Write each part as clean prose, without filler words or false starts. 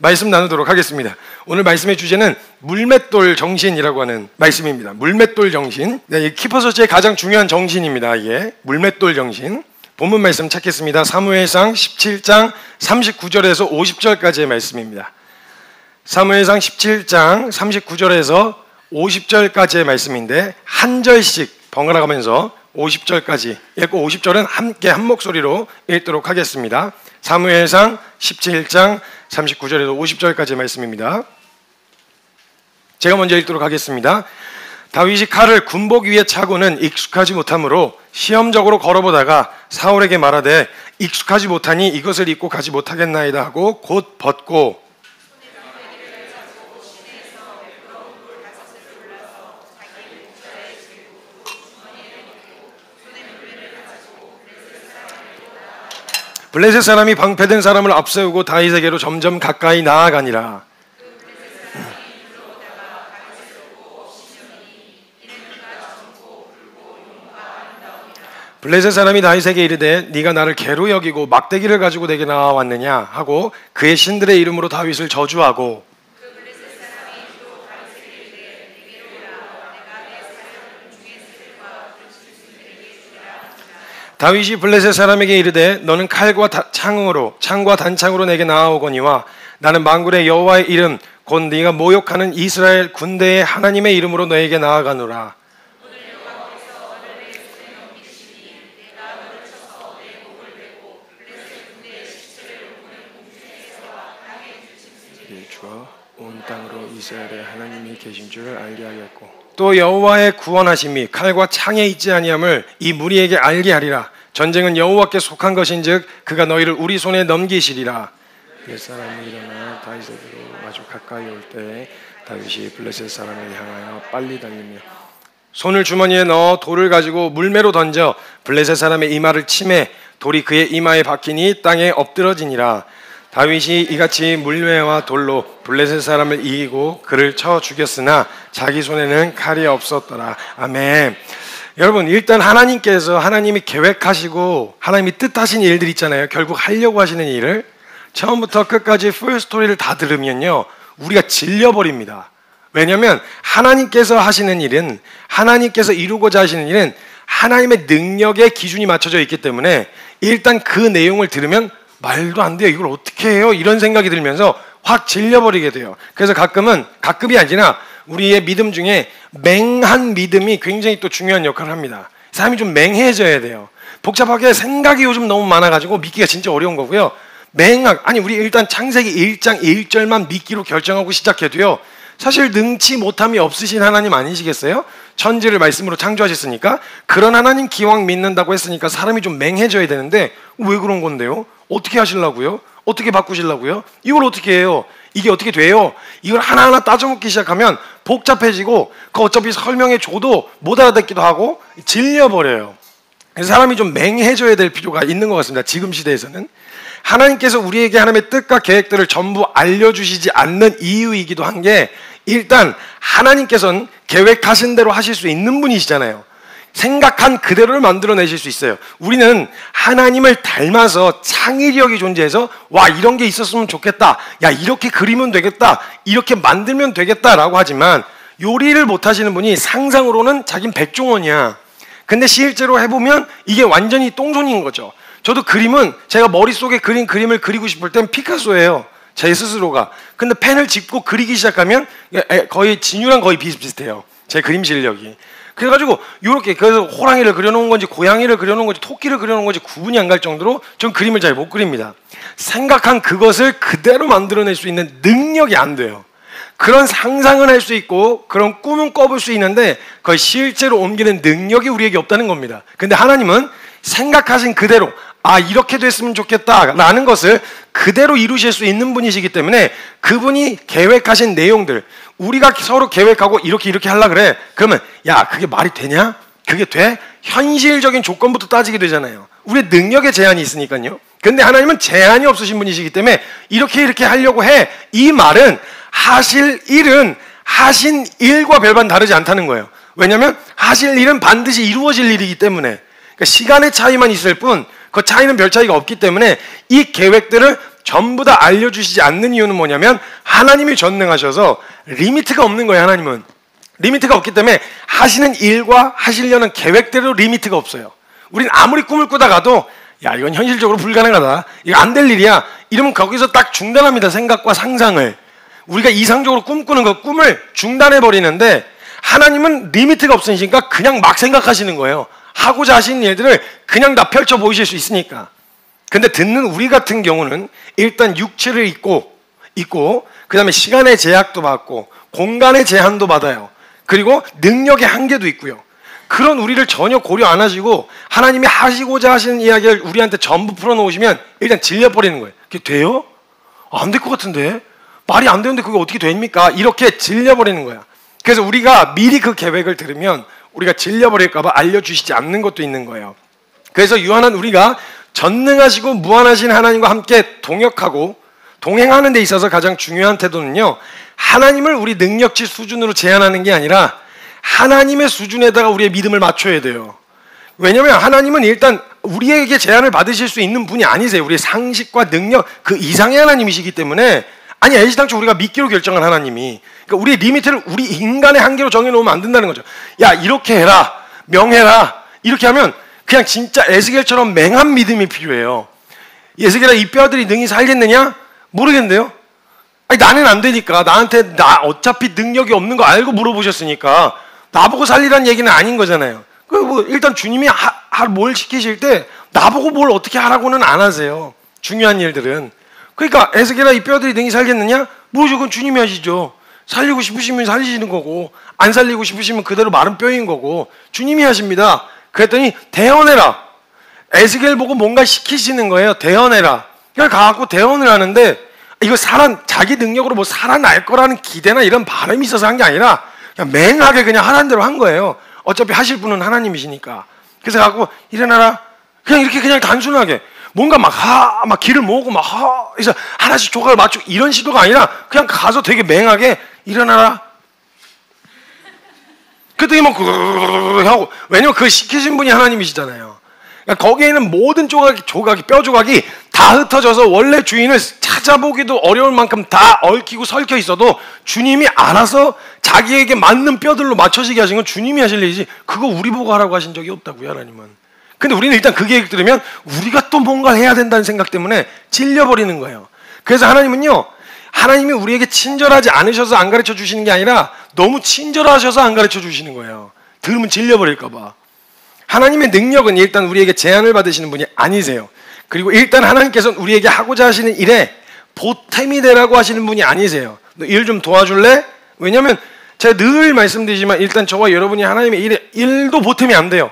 말씀 나누도록 하겠습니다. 오늘 말씀의 주제는 물맷돌 정신이라고 하는 말씀입니다. 물맷돌 정신. 네, 키퍼서치의 가장 중요한 정신입니다. 이게 물맷돌 정신. 본문 말씀 찾겠습니다. 사무엘상 17장 39절에서 50절까지의 말씀입니다. 사무엘상 17장 39절에서 50절까지의 말씀인데 한 절씩 번갈아 가면서 50절까지 읽고 50절은 함께 한 목소리로 읽도록 하겠습니다. 사무엘상 17장 39절에서 50절까지의 말씀입니다. 제가 먼저 읽도록 하겠습니다. 다윗이 칼을 군복 위에 차고는 익숙하지 못하므로 시험적으로 걸어보다가 사울에게 말하되 익숙하지 못하니 이것을 입고 가지 못하겠나이다 하고 곧 벗고 블레셋 사람이 방패된 사람을 앞세우고 다윗에게로 점점 가까이 나아가니라. 블레셋 사람이 다윗에게 이르되 네가 나를 개로 여기고 막대기를 가지고 내게 나와왔느냐 하고 그의 신들의 이름으로 다윗을 저주하고 다윗이 블레셋 사람에게 이르되 너는 칼과 창과 단창으로 내게 나아오거니와 나는 만군의 여호와의 이름 곧 네가 모욕하는 이스라엘 군대의 하나님의 이름으로 너에게 나아가노라. 주가 온 땅으로 이스라엘의 하나님이 계신 줄을 알게 하겠고 또 여호와의 구원하심이 칼과 창에 있지 아니함을 이 무리에게 알게 하리라. 전쟁은 여호와께 속한 것인즉 그가 너희를 우리 손에 넘기시리라. 블레셋 사람이 일어나 다윗에게로 아주 가까이 올 때 다윗이 블레셋 사람을 향하여 빨리 달리며 손을 주머니에 넣어 돌을 가지고 물매로 던져 블레셋 사람의 이마를 치매 돌이 그의 이마에 박히니 땅에 엎드러지니라. 다윗이 이같이 물매와 돌로 블레셋 사람을 이기고 그를 쳐 죽였으나 자기 손에는 칼이 없었더라. 아멘. 여러분, 일단 하나님이 계획하시고 하나님이 뜻하신 일들 있잖아요. 결국 하려고 하시는 일을 처음부터 끝까지 풀 스토리를 다 들으면요 우리가 질려버립니다. 왜냐하면 하나님께서 하시는 일은, 하나님께서 이루고자 하시는 일은 하나님의 능력의 기준이 맞춰져 있기 때문에 일단 그 내용을 들으면 말도 안 돼요. 이걸 어떻게 해요? 이런 생각이 들면서 확 질려버리게 돼요. 그래서 가끔이 아니라 우리의 믿음 중에 맹한 믿음이 굉장히 또 중요한 역할을 합니다. 사람이 좀 맹해져야 돼요. 복잡하게 생각이 요즘 너무 많아가지고 믿기가 진짜 어려운 거고요. 우리 일단 창세기 1장 1절만 믿기로 결정하고 시작해도요 사실 능치 못함이 없으신 하나님 아니시겠어요? 천지를 말씀으로 창조하셨으니까 그런 하나님 기왕 믿는다고 했으니까 사람이 좀 맹해져야 되는데 왜 그런 건데요? 어떻게 하시려고요? 어떻게 바꾸시려고요? 이걸 어떻게 해요? 이게 어떻게 돼요? 이걸 하나하나 따져먹기 시작하면 복잡해지고 그 어차피 설명해 줘도 못 알아듣기도 하고 질려버려요. 그래서 사람이 좀 맹해져야 될 필요가 있는 것 같습니다. 지금 시대에서는 하나님께서 우리에게 하나님의 뜻과 계획들을 전부 알려주시지 않는 이유이기도 한 게 일단 하나님께서는 계획하신 대로 하실 수 있는 분이시잖아요. 생각한 그대로를 만들어내실 수 있어요. 우리는 하나님을 닮아서 창의력이 존재해서 와 이런 게 있었으면 좋겠다, 야 이렇게 그리면 되겠다, 이렇게 만들면 되겠다라고 하지만 요리를 못하시는 분이 상상으로는 자긴 백종원이야. 근데 실제로 해보면 이게 완전히 똥손인 거죠. 저도 그림은 제가 머릿속에 그린 그림을 그리고 싶을 땐 피카소예요. 제 스스로가. 근데 펜을 짚고 그리기 시작하면 거의 진유랑 거의 비슷비슷해요. 제 그림 실력이. 그래가지고 요렇게 그래서 호랑이를 그려놓은 건지 고양이를 그려놓은 건지 토끼를 그려놓은 건지 구분이 안 갈 정도로 전 그림을 잘 못 그립니다. 생각한 그것을 그대로 만들어낼 수 있는 능력이 안 돼요. 그런 상상은 할 수 있고 그런 꿈은 꿔볼 수 있는데 그걸 실제로 옮기는 능력이 우리에게 없다는 겁니다. 근데 하나님은 생각하신 그대로 이렇게 됐으면 좋겠다 라는 것을 그대로 이루실 수 있는 분이시기 때문에 그분이 계획하신 내용들, 우리가 서로 계획하고 이렇게 하려고 그래. 그러면 야 그게 말이 되냐? 그게 돼? 현실적인 조건부터 따지게 되잖아요. 우리의 능력에 제한이 있으니까요. 근데 하나님은 제한이 없으신 분이시기 때문에 이렇게 하려고 해. 이 말은 하실 일은 하신 일과 별반 다르지 않다는 거예요. 왜냐하면 하실 일은 반드시 이루어질 일이기 때문에. 그러니까 시간의 차이만 있을 뿐 그 차이는 별 차이가 없기 때문에 이 계획들을 전부 다 알려주시지 않는 이유는 뭐냐면 하나님이 전능하셔서 리미트가 없는 거예요. 하나님은 리미트가 없기 때문에 하시는 일과 하시려는 계획대로 리미트가 없어요. 우린 아무리 꿈을 꾸다가도 야 이건 현실적으로 불가능하다, 이거 안 될 일이야 이러면 거기서 딱 중단합니다. 생각과 상상을. 우리가 이상적으로 꿈꾸는 그 꿈을 중단해 버리는데 하나님은 리미트가 없으니까 그냥 막 생각하시는 거예요. 하고자 하시는 일들을 그냥 다 펼쳐 보이실 수 있으니까. 근데 듣는 우리 같은 경우는 일단 육체를 있고 그 다음에 시간의 제약도 받고 공간의 제한도 받아요. 그리고 능력의 한계도 있고요. 그런 우리를 전혀 고려 안 하시고 하나님이 하시고자 하시는 이야기를 우리한테 전부 풀어놓으시면 일단 질려버리는 거예요. 그게 돼요? 안 될 것 같은데? 말이 안 되는데 그게 어떻게 됩니까? 이렇게 질려버리는 거야. 그래서 우리가 미리 그 계획을 들으면 우리가 질려버릴까 봐 알려주시지 않는 것도 있는 거예요. 그래서 유한한 우리가 전능하시고 무한하신 하나님과 함께 동역하고 동행하는 데 있어서 가장 중요한 태도는요, 하나님을 우리 능력치 수준으로 제한하는 게 아니라 하나님의 수준에다가 우리의 믿음을 맞춰야 돼요. 왜냐하면 하나님은 일단 우리에게 제한을 받으실 수 있는 분이 아니세요. 우리의 상식과 능력 그 이상의 하나님이시기 때문에, 아니 애시당초 우리가 믿기로 결정한 하나님이, 그러니까 우리의 리미트를 우리 인간의 한계로 정해놓으면 안 된다는 거죠. 야 이렇게 해라, 명해라, 이렇게 하면 그냥 진짜 에스겔처럼 맹한 믿음이 필요해요. 에스겔아 이 뼈들이 능히 살겠느냐? 모르겠는데요. 아니 나는 안 되니까, 나한테 나 어차피 능력이 없는 거 알고 물어보셨으니까 나보고 살리라는 얘기는 아닌 거잖아요. 그 뭐 일단 주님이 뭘 시키실 때 나보고 뭘 어떻게 하라고는 안 하세요. 중요한 일들은. 그러니까 에스겔아 이 뼈들이 능히 살겠느냐? 모르죠. 그건 주님이 하시죠. 살리고 싶으시면 살리시는 거고 안 살리고 싶으시면 그대로 마른 뼈인 거고 주님이 하십니다. 그랬더니 대언해라. 에스겔 보고 뭔가 시키시는 거예요. 대언해라. 그걸 가갖고 대언을 하는데 이거 자기 능력으로 뭐 살아날 거라는 기대나 이런 바람이 있어서 한 게 아니라 그냥 맹하게 그냥 하라는 대로 한 거예요. 어차피 하실 분은 하나님이시니까. 그래서 가갖고 일어나라. 그냥 이렇게 그냥 단순하게 뭔가 막 길을 모으고 그래서 하나씩 조각을 맞추고 이런 시도가 아니라 그냥 가서 되게 맹하게 일어나라. 그랬더니 막 하고, 왜냐면 그 시키신 분이 하나님이시잖아요. 그러니까 거기에는 모든 뼈 조각이 다 흩어져서 원래 주인을 찾아보기도 어려울 만큼 다 얽히고 설켜 있어도 주님이 알아서 자기에게 맞는 뼈들로 맞춰지게 하신 건 주님이 하실 일이지 그거 우리 보고 하라고 하신 적이 없다고요, 하나님은. 근데 우리는 일단 그 계획 들으면 우리가 또 뭔가를 해야 된다는 생각 때문에 찔려버리는 거예요. 그래서 하나님은요, 하나님이 우리에게 친절하지 않으셔서 안 가르쳐 주시는 게 아니라 너무 친절하셔서 안 가르쳐 주시는 거예요. 들으면 질려버릴까 봐. 하나님의 능력은 일단 우리에게 제한을 받으시는 분이 아니세요. 그리고 일단 하나님께서는 우리에게 하고자 하시는 일에 보탬이 되라고 하시는 분이 아니세요. 너 일 좀 도와줄래? 왜냐하면 제가 늘 말씀드리지만 일단 저와 여러분이 하나님의 일에 1도 보탬이 안 돼요.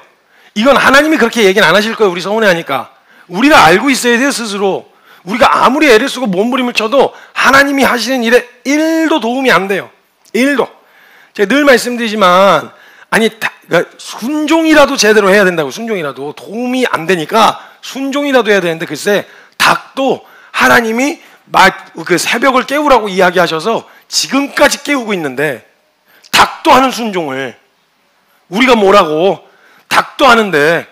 이건 하나님이 그렇게 얘기는 안 하실 거예요. 우리 서운해하니까. 우리가 알고 있어야 돼요, 스스로. 우리가 아무리 애를 쓰고 몸부림을 쳐도 하나님이 하시는 일에 1도 도움이 안 돼요. 1도. 제가 늘 말씀드리지만 그러니까 순종이라도 제대로 해야 된다고. 순종이라도 도움이 안 되니까 순종이라도 해야 되는데 글쎄 닭도 하나님이 그 새벽을 깨우라고 이야기하셔서 지금까지 깨우고 있는데 닭도 하는 순종을 우리가 뭐라고 닭도 하는데,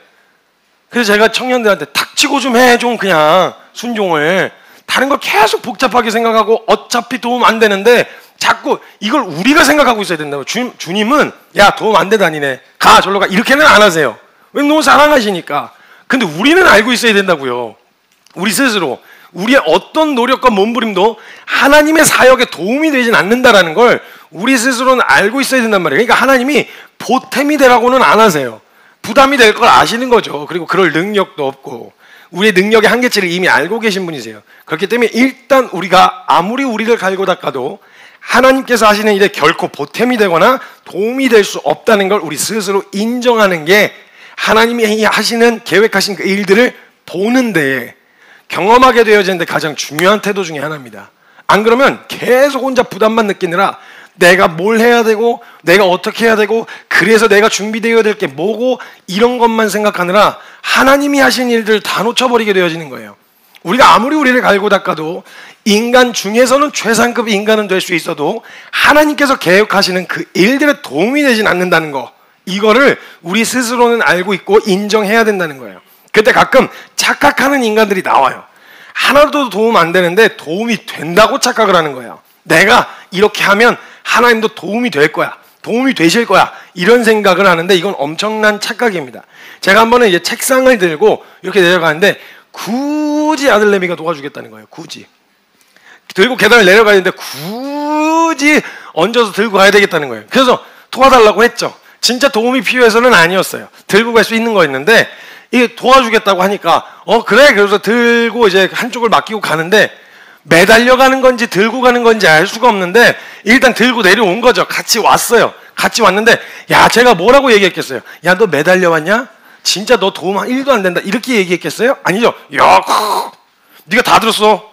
그래서 제가 청년들한테 닥치고 좀 해, 좀 그냥 순종을. 다른 걸 계속 복잡하게 생각하고 어차피 도움 안 되는데 자꾸 이걸 우리가 생각하고 있어야 된다고. 주님은 야 도움 안 되다니네, 가 절로 가, 이렇게는 안 하세요. 왜냐면 너무 사랑하시니까. 근데 우리는 알고 있어야 된다고요. 우리 스스로 우리의 어떤 노력과 몸부림도 하나님의 사역에 도움이 되진 않는다라는 걸 우리 스스로는 알고 있어야 된단 말이에요. 그러니까 하나님이 보탬이 되라고는 안 하세요. 부담이 될 걸 아시는 거죠. 그리고 그럴 능력도 없고 우리의 능력의 한계치를 이미 알고 계신 분이세요. 그렇기 때문에 일단 우리가 아무리 우리를 갈고 닦아도 하나님께서 하시는 일에 결코 보탬이 되거나 도움이 될 수 없다는 걸 우리 스스로 인정하는 게 하나님이 하시는 계획하신 그 일들을 보는데 경험하게 되어지는데 가장 중요한 태도 중에 하나입니다. 안 그러면 계속 혼자 부담만 느끼느라 내가 뭘 해야 되고 내가 어떻게 해야 되고 그래서 내가 준비되어야 될 게 뭐고 이런 것만 생각하느라 하나님이 하신 일들 다 놓쳐버리게 되어지는 거예요. 우리가 아무리 우리를 갈고 닦아도 인간 중에서는 최상급 인간은 될 수 있어도 하나님께서 계획하시는 그 일들에 도움이 되진 않는다는 거, 이거를 우리 스스로는 알고 있고 인정해야 된다는 거예요. 그때 가끔 착각하는 인간들이 나와요. 하나도 도움 안 되는데 도움이 된다고 착각을 하는 거예요. 내가 이렇게 하면 하나님도 도움이 될 거야. 도움이 되실 거야. 이런 생각을 하는데 이건 엄청난 착각입니다. 제가 한 번은 이제 책상을 들고 이렇게 내려가는데 굳이 아들내미가 도와주겠다는 거예요. 굳이. 들고 계단을 내려가야 되는데 굳이 얹어서 들고 가야 되겠다는 거예요. 그래서 도와달라고 했죠. 진짜 도움이 필요해서는 아니었어요. 들고 갈 수 있는 거였는데 이게 도와주겠다고 하니까 그래. 그래서 들고 이제 한쪽을 맡기고 가는데 매달려 가는 건지 들고 가는 건지 알 수가 없는데 일단 들고 내려온 거죠. 같이 왔어요. 같이 왔는데 야, 제가 뭐라고 얘기했겠어요? 야, 너 매달려 왔냐? 진짜 너 도움 1도 안 된다. 이렇게 얘기했겠어요? 아니죠. 야, 네가 다 들었어.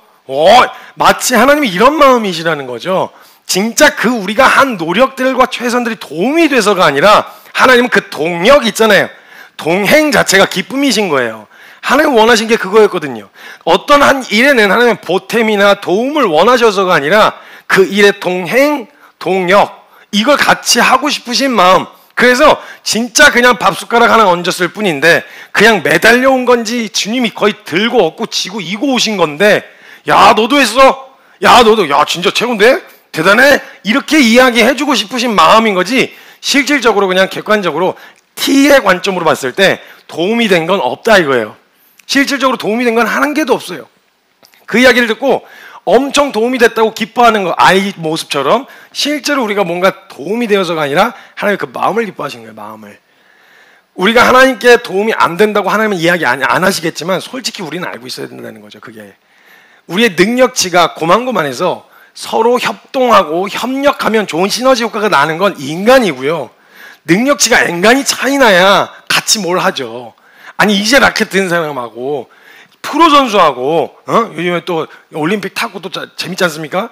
마치 하나님이 이런 마음이시라는 거죠. 진짜 그 우리가 한 노력들과 최선들이 도움이 돼서가 아니라 하나님은 그 동력 있잖아요. 동행 자체가 기쁨이신 거예요. 하나님 원하신 게 그거였거든요. 어떤 한 일에는 하나님은 보탬이나 도움을 원하셔서가 아니라 그 일의 동행, 동력 이걸 같이 하고 싶으신 마음. 그래서 진짜 그냥 밥숟가락 하나 얹었을 뿐인데 그냥 매달려 온 건지 주님이 거의 들고 얻고 지고 이고 오신 건데 야, 너도 했어? 야, 너도 야, 진짜 최고인데? 대단해? 이렇게 이야기해주고 싶으신 마음인 거지 실질적으로 그냥 객관적으로 T의 관점으로 봤을 때 도움이 된 건 없다 이거예요. 실질적으로 도움이 된 건 한 개도 없어요. 그 이야기를 듣고 엄청 도움이 됐다고 기뻐하는 거 아이 모습처럼 실제로 우리가 뭔가 도움이 되어서가 아니라 하나님 그 마음을 기뻐하시는 거예요. 마음을. 우리가 하나님께 도움이 안 된다고 하나님은 이야기 안 하시겠지만 솔직히 우리는 알고 있어야 된다는 거죠. 그게 우리의 능력치가 고만고만해서 서로 협동하고 협력하면 좋은 시너지 효과가 나는 건 인간이고요. 능력치가 앵간히 차이 나야 같이 뭘 하죠. 아니 이제 라켓 든 사람하고 프로 선수하고 요즘에 또 올림픽 탁구도 재밌지 않습니까?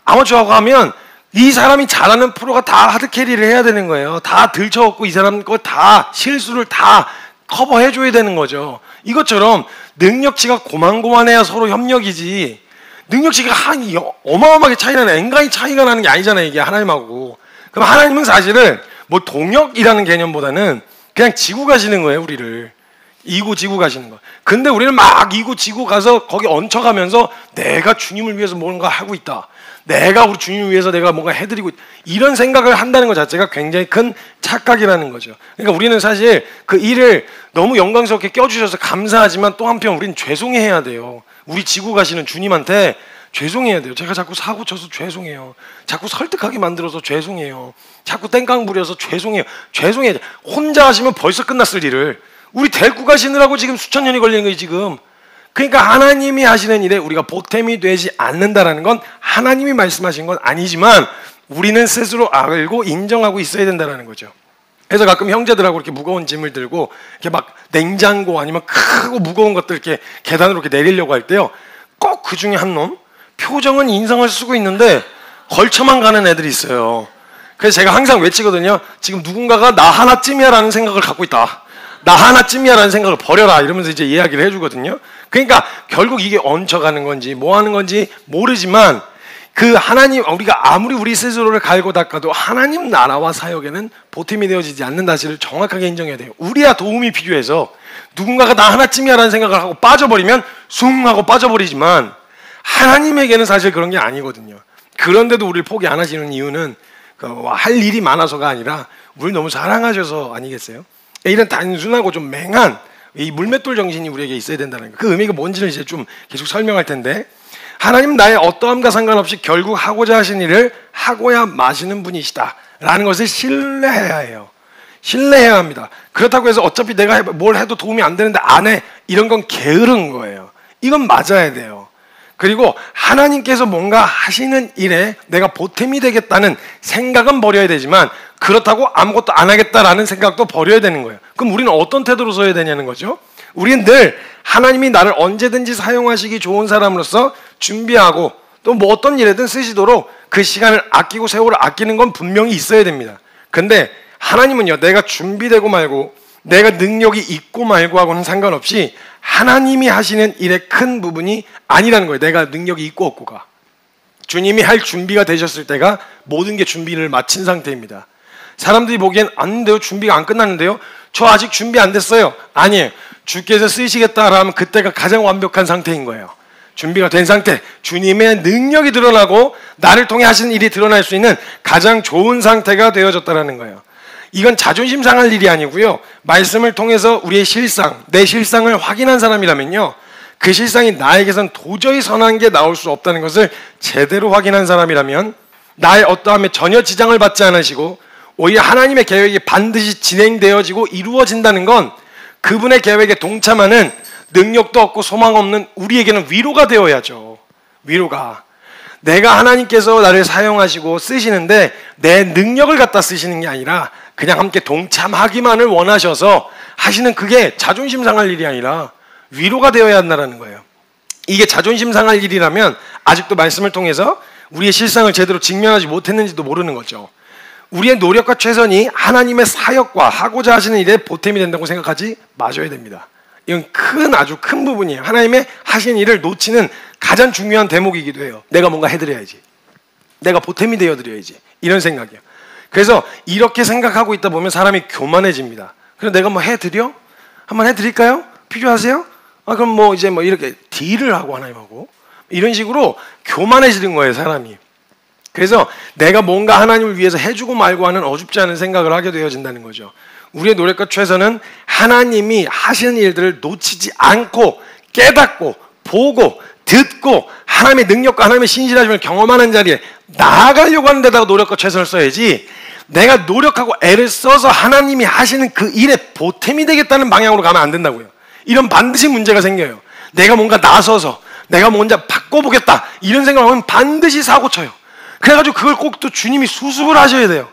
아마추어하고 하면 이 사람이 잘하는 프로가 다 하드캐리를 해야 되는 거예요. 다 들쳐갖고 이 사람 거 다 실수를 다 커버해줘야 되는 거죠. 이것처럼 능력치가 고만고만해야 서로 협력이지 능력치가 어마어마하게 차이가 나는 앵간히 차이가 나는 게 아니잖아요. 이게 하나님하고. 그럼 하나님은 사실은 뭐 동력이라는 개념보다는 그냥 지고 가시는 거예요. 우리를 이고 지고 가시는 거. 근데 우리는 막 이고 지고 가서 거기 얹혀가면서 내가 주님을 위해서 뭔가 하고 있다. 내가 우리 주님을 위해서 내가 뭔가 해드리고 있다. 이런 생각을 한다는 것 자체가 굉장히 큰 착각이라는 거죠. 그러니까 우리는 사실 그 일을 너무 영광스럽게 껴주셔서 감사하지만 또 한편 우리는 죄송해야 돼요. 우리 지고 가시는 주님한테 죄송해야 돼요. 제가 자꾸 사고 쳐서 죄송해요. 자꾸 설득하게 만들어서 죄송해요. 자꾸 땡깡 부려서 죄송해요. 죄송해요. 혼자 하시면 벌써 끝났을 일을 우리 데리고 가시느라고 지금 수천 년이 걸리는 거예요. 지금. 그러니까 하나님이 하시는 일에 우리가 보탬이 되지 않는다라는 건 하나님이 말씀하신 건 아니지만 우리는 스스로 알고 인정하고 있어야 된다는 거죠. 그래서 가끔 형제들하고 이렇게 무거운 짐을 들고 이렇게 막 냉장고 아니면 크고 무거운 것들 이렇게 계단으로 이렇게 내리려고 할 때요. 꼭 그 중에 한 놈 표정은 인상을 쓰고 있는데 걸쳐만 가는 애들이 있어요. 그래서 제가 항상 외치거든요. 지금 누군가가 나 하나쯤이야라는 생각을 갖고 있다. 나 하나쯤이야라는 생각을 버려라 이러면서 이제 이야기를 해주거든요. 그러니까 결국 이게 얹혀가는 건지 뭐 하는 건지 모르지만 그 하나님 우리가 아무리 우리 스스로를 갈고 닦아도 하나님 나라와 사역에는 보탬이 되어지지 않는 사실을 정확하게 인정해야 돼요. 우리야 도움이 필요해서 누군가가 나 하나쯤이야라는 생각을 하고 빠져버리면 숭 하고 빠져버리지만 하나님에게는 사실 그런 게 아니거든요. 그런데도 우리를 포기 안 하시는 이유는 할 일이 많아서가 아니라 우리를 너무 사랑하셔서 아니겠어요? 이런 단순하고 좀 맹한 이 물맷돌 정신이 우리에게 있어야 된다는 거. 그 의미가 뭔지를 이제 좀 계속 설명할 텐데 하나님은 나의 어떠함과 상관없이 결국 하고자 하신 일을 하고야 마시는 분이시다라는 것을 신뢰해야 해요. 신뢰해야 합니다. 그렇다고 해서 어차피 내가 뭘 해도 도움이 안 되는데 안 해. 이런 건 게으른 거예요. 이건 맞아야 돼요. 그리고 하나님께서 뭔가 하시는 일에 내가 보탬이 되겠다는 생각은 버려야 되지만 그렇다고 아무것도 안 하겠다라는 생각도 버려야 되는 거예요. 그럼 우리는 어떤 태도로 서야 되냐는 거죠. 우리는 늘 하나님이 나를 언제든지 사용하시기 좋은 사람으로서 준비하고 또 뭐 어떤 일에든 쓰시도록 그 시간을 아끼고 세월을 아끼는 건 분명히 있어야 됩니다. 근데 하나님은요, 내가 준비되고 말고 내가 능력이 있고 말고 하고는 상관없이 하나님이 하시는 일의 큰 부분이 아니라는 거예요. 내가 능력이 있고 없고가. 주님이 할 준비가 되셨을 때가 모든 게 준비를 마친 상태입니다. 사람들이 보기엔 아닌데요, 준비가 안 끝났는데요, 저 아직 준비 안 됐어요. 아니에요. 주께서 쓰시겠다라면 그때가 가장 완벽한 상태인 거예요. 준비가 된 상태, 주님의 능력이 드러나고 나를 통해 하시는 일이 드러날 수 있는 가장 좋은 상태가 되어졌다는 거예요. 이건 자존심 상할 일이 아니고요. 말씀을 통해서 우리의 실상, 내 실상을 확인한 사람이라면요, 그 실상이 나에게선 도저히 선한 게 나올 수 없다는 것을 제대로 확인한 사람이라면 나의 어떠함에 전혀 지장을 받지 않으시고 오히려 하나님의 계획이 반드시 진행되어지고 이루어진다는 건 그분의 계획에 동참하는 능력도 없고 소망 없는 우리에게는 위로가 되어야죠. 위로가. 내가 하나님께서 나를 사용하시고 쓰시는데 내 능력을 갖다 쓰시는 게 아니라 그냥 함께 동참하기만을 원하셔서 하시는, 그게 자존심 상할 일이 아니라 위로가 되어야 한다는 거예요. 이게 자존심 상할 일이라면 아직도 말씀을 통해서 우리의 실상을 제대로 직면하지 못했는지도 모르는 거죠. 우리의 노력과 최선이 하나님의 사역과 하고자 하시는 일에 보탬이 된다고 생각하지 마셔야 됩니다. 이건 아주 큰 부분이에요. 하나님의 하시는 일을 놓치는 가장 중요한 대목이기도 해요. 내가 뭔가 해드려야지, 내가 보탬이 되어드려야지, 이런 생각이에요. 그래서 이렇게 생각하고 있다 보면 사람이 교만해집니다. 그래서 내가 뭐 해드려? 한번 해드릴까요? 필요하세요? 그럼 뭐 이제 뭐 이렇게 딜을 하고 하나님하고 이런 식으로 교만해지는 거예요, 사람이. 그래서 내가 뭔가 하나님을 위해서 해주고 말고 하는 어줍지 않은 생각을 하게 되어진다는 거죠. 우리의 노력과 최선은 하나님이 하시는 일들을 놓치지 않고 깨닫고 보고 듣고 하나님의 능력과 하나님의 신실하심을 경험하는 자리에 나아가려고 하는 데다가 노력과 최선을 써야지, 내가 노력하고 애를 써서 하나님이 하시는 그 일에 보탬이 되겠다는 방향으로 가면 안 된다고요. 이런 반드시 문제가 생겨요. 내가 뭔가 나서서 내가 뭔가 바꿔보겠다 이런 생각을 하면 반드시 사고 쳐요. 그래가지고 그걸 꼭 또 주님이 수습을 하셔야 돼요.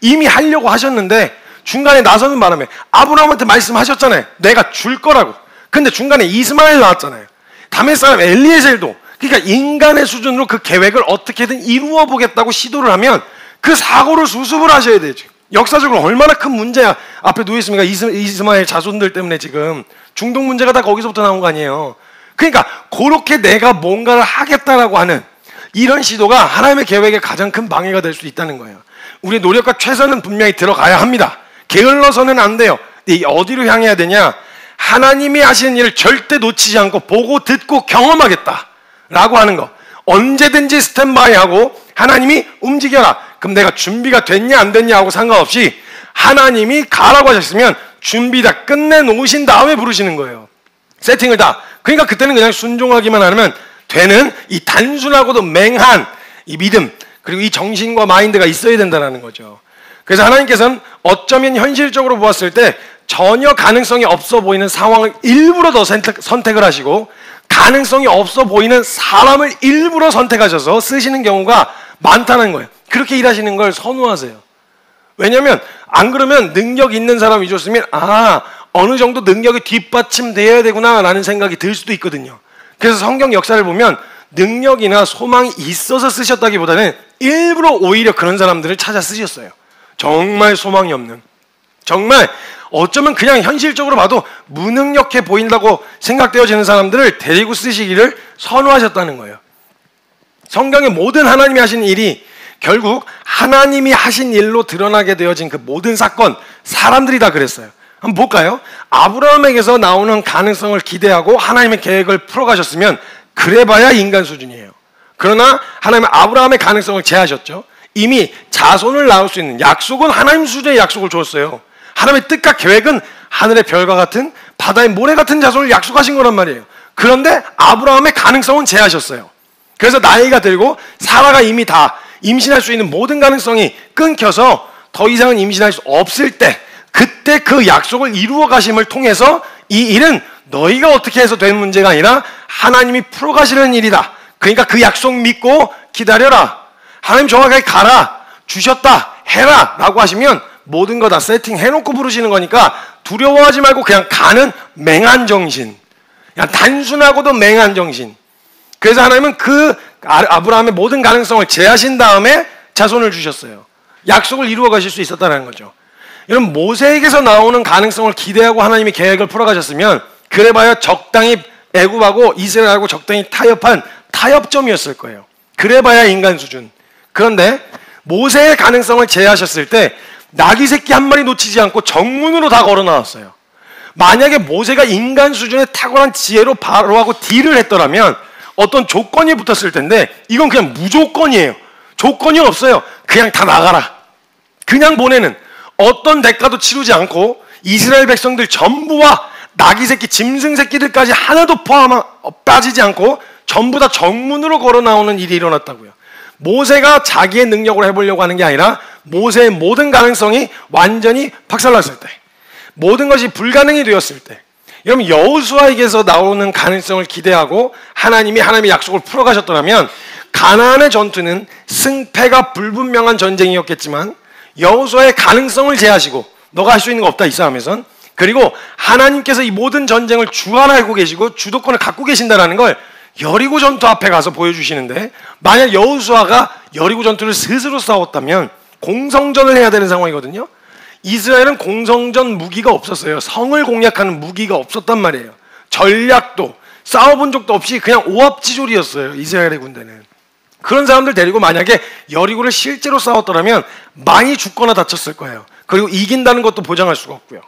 이미 하려고 하셨는데 중간에 나서는 바람에 아브라함한테 말씀하셨잖아요. 내가 줄 거라고. 근데 중간에 이스마엘 나왔잖아요. 다메 사람 엘리에셀도. 그러니까 인간의 수준으로 그 계획을 어떻게든 이루어 보겠다고 시도를 하면 그 사고를 수습을 하셔야 되죠. 역사적으로 얼마나 큰 문제야 앞에 놓여 있습니까? 이스마엘 자손들 때문에 지금 중동 문제가 다 거기서부터 나온 거 아니에요. 그러니까 그렇게 내가 뭔가를 하겠다라고 하는 이런 시도가 하나님의 계획에 가장 큰 방해가 될 수 있다는 거예요. 우리의 노력과 최선은 분명히 들어가야 합니다. 게을러서는 안 돼요. 근데 어디로 향해야 되냐? 하나님이 하시는 일을 절대 놓치지 않고 보고 듣고 경험하겠다라고 하는 거. 언제든지 스탠바이하고 하나님이 움직여라. 그럼 내가 준비가 됐냐 안 됐냐 하고 상관없이 하나님이 가라고 하셨으면 준비 다 끝내놓으신 다음에 부르시는 거예요. 세팅을 다. 그러니까 그때는 그냥 순종하기만 하면 되는 이 단순하고도 맹한 이 믿음, 그리고 이 정신과 마인드가 있어야 된다는 거죠. 그래서 하나님께서는 어쩌면 현실적으로 보았을 때 전혀 가능성이 없어 보이는 상황을 일부러 더 선택을 하시고 가능성이 없어 보이는 사람을 일부러 선택하셔서 쓰시는 경우가 많다는 거예요. 그렇게 일하시는 걸 선호하세요. 왜냐하면 안 그러면 능력 있는 사람 위주로 쓰면 어느 정도 능력이 뒷받침되어야 되구나 라는 생각이 들 수도 있거든요. 그래서 성경 역사를 보면 능력이나 소망이 있어서 쓰셨다기보다는 일부러 오히려 그런 사람들을 찾아 쓰셨어요. 정말 소망이 없는, 정말 어쩌면 그냥 현실적으로 봐도 무능력해 보인다고 생각되어지는 사람들을 데리고 쓰시기를 선호하셨다는 거예요. 성경의 모든 하나님이 하신 일이 결국 하나님이 하신 일로 드러나게 되어진 그 모든 사건, 사람들이 다 그랬어요. 한번 볼까요? 아브라함에게서 나오는 가능성을 기대하고 하나님의 계획을 풀어가셨으면 그래봐야 인간 수준이에요. 그러나 하나님은 아브라함의 가능성을 제하셨죠. 이미 자손을 낳을 수 있는 약속은 하나님 수준의 약속을 주었어요. 하나님의 뜻과 계획은 하늘의 별과 같은 바다의 모래 같은 자손을 약속하신 거란 말이에요. 그런데 아브라함의 가능성은 제하셨어요. 그래서 나이가 들고 사라가 이미 다 임신할 수 있는 모든 가능성이 끊겨서 더 이상은 임신할 수 없을 때, 그때 그 약속을 이루어 가심을 통해서 이 일은 너희가 어떻게 해서 된 문제가 아니라 하나님이 풀어가시는 일이다. 그러니까 그 약속 믿고 기다려라. 하나님 정확하게 가라. 주셨다. 해라. 라고 하시면 모든 거 다 세팅해놓고 부르시는 거니까 두려워하지 말고 그냥 가는 맹한 정신. 그냥 단순하고도 맹한 정신. 그래서 하나님은 그 아브라함의 모든 가능성을 제하신 다음에 자손을 주셨어요. 약속을 이루어 가실 수 있었다는 거죠. 여러분, 모세에게서 나오는 가능성을 기대하고 하나님이 계획을 풀어가셨으면 그래봐야 적당히 애굽하고 이스라엘하고 적당히 타협한 타협점이었을 거예요. 그래봐야 인간 수준. 그런데 모세의 가능성을 제하셨을 때 나귀 새끼 한 마리 놓치지 않고 정문으로 다 걸어 나왔어요. 만약에 모세가 인간 수준의 탁월한 지혜로 바로하고 딜을 했더라면 어떤 조건이 붙었을 텐데 이건 그냥 무조건이에요. 조건이 없어요. 그냥 다 나가라. 그냥 보내는, 어떤 대가도 치르지 않고 이스라엘 백성들 전부와 나귀 새끼, 짐승 새끼들까지 하나도 빠지지 않고 전부 다 정문으로 걸어 나오는 일이 일어났다고요. 모세가 자기의 능력으로 해보려고 하는 게 아니라 모세의 모든 가능성이 완전히 박살났을 때, 모든 것이 불가능이 되었을 때, 여러분 여호수아에게서 나오는 가능성을 기대하고 하나님의 약속을 풀어가셨더라면 가나안의 전투는 승패가 불분명한 전쟁이었겠지만 여호수아의 가능성을 제하시고 너가 할 수 있는 거 없다 이 싸움에선, 그리고 하나님께서 이 모든 전쟁을 주관하고 계시고 주도권을 갖고 계신다는 걸 여리고 전투 앞에 가서 보여주시는데, 만약 여호수아가 여리고 전투를 스스로 싸웠다면 공성전을 해야 되는 상황이거든요. 이스라엘은 공성전 무기가 없었어요. 성을 공략하는 무기가 없었단 말이에요. 전략도 싸워본 적도 없이 그냥 오합지졸이었어요, 이스라엘의 군대는. 그런 사람들 데리고 만약에 여리고를 실제로 싸웠더라면 많이 죽거나 다쳤을 거예요. 그리고 이긴다는 것도 보장할 수가 없고요.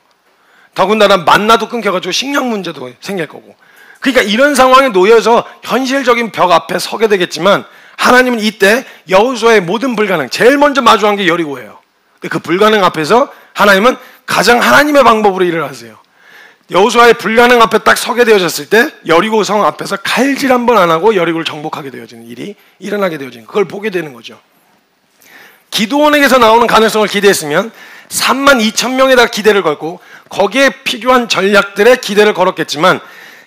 더군다나 만나도 끊겨가지고 식량 문제도 생길 거고. 그러니까 이런 상황에 놓여서 현실적인 벽 앞에 서게 되겠지만 하나님은 이때 여호수아의 모든 불가능, 제일 먼저 마주한 게 여리고예요. 그 불가능 앞에서 하나님은 가장 하나님의 방법으로 일을 하세요. 여호수아의 불가능 앞에 딱 서게 되어졌을 때 여리고 성 앞에서 칼질 한 번 안 하고 여리고를 정복하게 되어지는 일이 일어나게 되어지는, 그걸 보게 되는 거죠. 기드온에게서 나오는 가능성을 기대했으면 32,000명에다 기대를 걸고 거기에 필요한 전략들에 기대를 걸었겠지만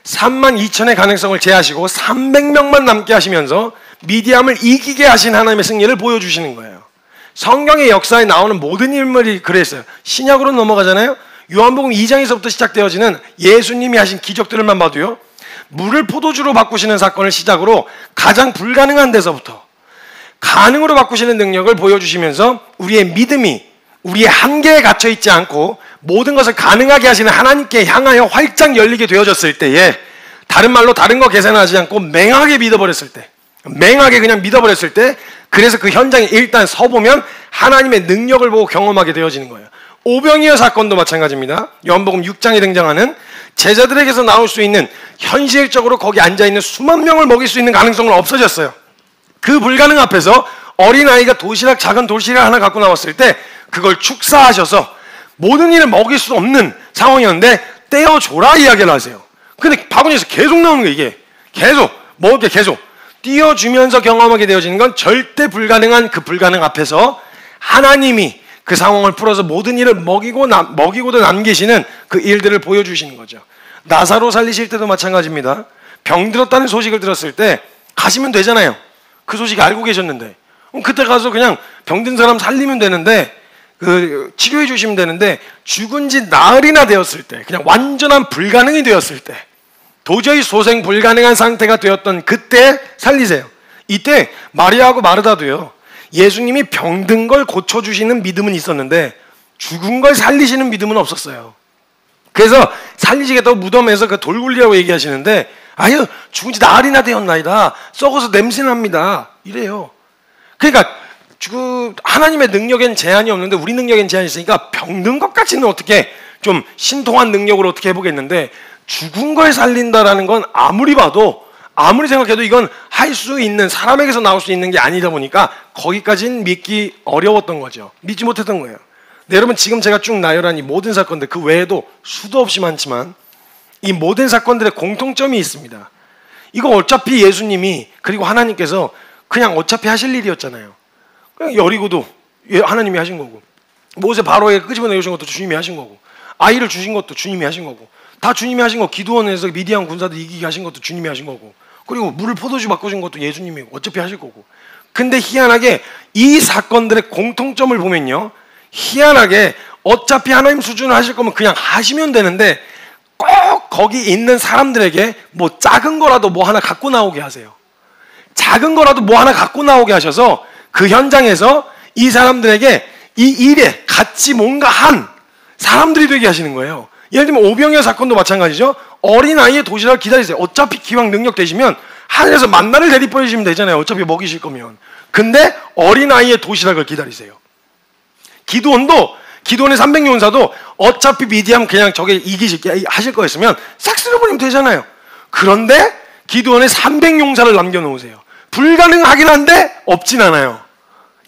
32,000의 가능성을 제하시고 300명만 남게 하시면서 미디암을 이기게 하신 하나님의 승리를 보여주시는 거예요. 성경의 역사에 나오는 모든 인물이 그랬어요. 신약으로 넘어가잖아요. 요한복음 2장에서부터 시작되어지는 예수님이 하신 기적들만 봐도요, 물을 포도주로 바꾸시는 사건을 시작으로 가장 불가능한 데서부터 가능으로 바꾸시는 능력을 보여주시면서 우리의 믿음이 우리의 한계에 갇혀 있지 않고 모든 것을 가능하게 하시는 하나님께 향하여 활짝 열리게 되어졌을 때에, 다른 말로 다른 거 계산하지 않고 맹하게 믿어버렸을 때, 맹하게 그냥 믿어버렸을 때, 그래서 그 현장에 일단 서보면 하나님의 능력을 보고 경험하게 되어지는 거예요. 오병이어 사건도 마찬가지입니다. 요한복음 6장에 등장하는 제자들에게서 나올 수 있는, 현실적으로 거기 앉아있는 수만 명을 먹일 수 있는 가능성은 없어졌어요. 그 불가능 앞에서 어린아이가 작은 도시락 하나 갖고 나왔을 때 그걸 축사하셔서 모든 일을 먹일 수 없는 상황이었는데 떼어줘라 이야기를 하세요. 근데 바구니에서 계속 나오는 거예요. 이게 계속 먹을 게 계속 띄워주면서 경험하게 되어지는 건 절대 불가능한 그 불가능 앞에서 하나님이 그 상황을 풀어서 모든 일을 먹이고도 남기시는 그 일들을 보여주시는 거죠. 나사로 살리실 때도 마찬가지입니다. 병 들었다는 소식을 들었을 때 가시면 되잖아요. 그 소식 알고 계셨는데 그때 가서 그냥 병든 사람 살리면 되는데, 치료해 주시면 되는데, 죽은 지 나흘이나 되었을 때, 그냥 완전한 불가능이 되었을 때, 도저히 소생 불가능한 상태가 되었던 그때 살리세요. 이때 마리아하고 마르다도요, 예수님이 병든 걸 고쳐주시는 믿음은 있었는데 죽은 걸 살리시는 믿음은 없었어요. 그래서 살리시겠다고 무덤에서 그 돌굴리라고 얘기하시는데, 아유 죽은 지 나흘이나 되었나이다, 썩어서 냄새납니다, 이래요. 그러니까 하나님의 능력엔 제한이 없는데 우리 능력엔 제한이 있으니까 병든 것까지는 어떻게 좀 신통한 능력으로 어떻게 해보겠는데, 죽은 걸 살린다라는 건 아무리 봐도 아무리 생각해도 이건 할 수 있는, 사람에게서 나올 수 있는 게 아니다 보니까 거기까지는 믿기 어려웠던 거죠. 믿지 못했던 거예요. 네, 여러분 지금 제가 쭉 나열한 이 모든 사건들, 그 외에도 수도 없이 많지만 이 모든 사건들의 공통점이 있습니다. 이거 어차피 예수님이, 그리고 하나님께서 그냥 어차피 하실 일이었잖아요. 그냥 여리고도 하나님이 하신 거고, 모세 바로에 끄집어내 오신 것도 주님이 하신 거고, 아이를 주신 것도 주님이 하신 거고, 다 주님이 하신 거, 기드온에서 미디안 군사들 이기게 하신 것도 주님이 하신 거고, 그리고 물을 포도주 바꾸신 것도 예수님이 어차피 하실 거고. 근데 희한하게 이 사건들의 공통점을 보면요, 희한하게 어차피 하나님 수준을 하실 거면 그냥 하시면 되는데 꼭 거기 있는 사람들에게 뭐 작은 거라도 뭐 하나 갖고 나오게 하세요. 작은 거라도 뭐 하나 갖고 나오게 하셔서 그 현장에서 이 사람들에게 이 일에 같이 뭔가 한 사람들이 되게 하시는 거예요. 예를 들면 오병이어 사건도 마찬가지죠. 어린아이의 도시락을 기다리세요. 어차피 기왕 능력 되시면 하늘에서 만나를 대리보내시면 되잖아요. 어차피 먹이실 거면. 근데 어린아이의 도시락을 기다리세요. 기드온의 300용사도 어차피 미디암 그냥 저게 이기실 게 하실 거였으면 싹 쓸어버리면 되잖아요. 그런데 기드온에 300용사를 남겨놓으세요. 불가능하긴 한데 없진 않아요.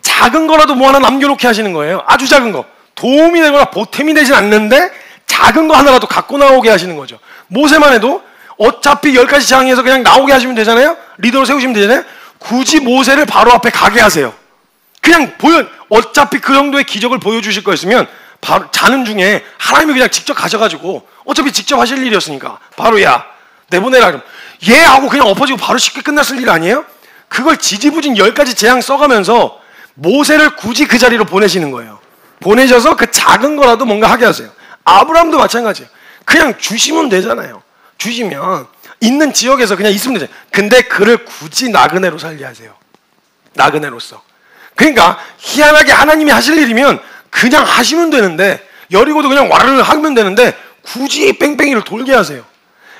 작은 거라도 뭐 하나 남겨놓게 하시는 거예요. 아주 작은 거. 도움이 되거나 보탬이 되진 않는데 작은 거 하나라도 갖고 나오게 하시는 거죠. 모세만 해도 어차피 10가지 재앙에서 그냥 나오게 하시면 되잖아요. 리더로 세우시면 되잖아요. 굳이 모세를 바로 앞에 가게 하세요. 그냥 어차피 그 정도의 기적을 보여주실 거였으면 바로 자는 중에 하나님이 그냥 직접 가셔가지고 어차피 직접 하실 일이었으니까 바로 야 내보내라 그럼 예 하고 그냥 엎어지고 바로 쉽게 끝났을 일 아니에요? 그걸 지지부진 10가지 재앙 써가면서 모세를 굳이 그 자리로 보내시는 거예요. 보내셔서 그 작은 거라도 뭔가 하게 하세요. 아브라함도 마찬가지예요. 그냥 주시면 되잖아요. 주시면 있는 지역에서 그냥 있으면 되잖아요. 근데 그를 굳이 나그네로 살게 하세요. 나그네로서. 그러니까 희한하게 하나님이 하실 일이면 그냥 하시면 되는데 여리고도 그냥 와르르 하면 되는데 굳이 뺑뺑이를 돌게 하세요.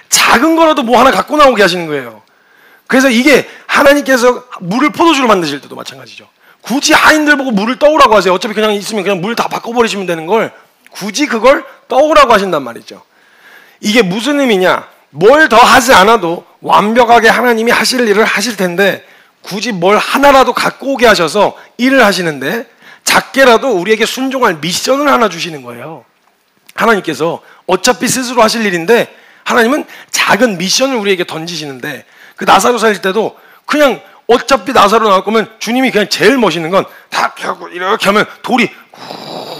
작은 거라도 뭐 하나 갖고 나오게 하시는 거예요. 그래서 이게 하나님께서 물을 포도주로 만드실 때도 마찬가지죠. 굳이 하인들 보고 물을 떠오라고 하세요. 어차피 그냥 있으면 그냥 물 다 바꿔버리시면 되는 걸 굳이 그걸 떠오라고 하신단 말이죠. 이게 무슨 의미냐? 뭘 더 하지 않아도 완벽하게 하나님이 하실 일을 하실 텐데 굳이 뭘 하나라도 갖고 오게 하셔서 일을 하시는데 작게라도 우리에게 순종할 미션을 하나 주시는 거예요. 하나님께서 어차피 스스로 하실 일인데 하나님은 작은 미션을 우리에게 던지시는데 그 나사로 살릴 때도 그냥 어차피 나사로 나올 거면 주님이 그냥 제일 멋있는 건 탁 하고 이렇게 하면 돌이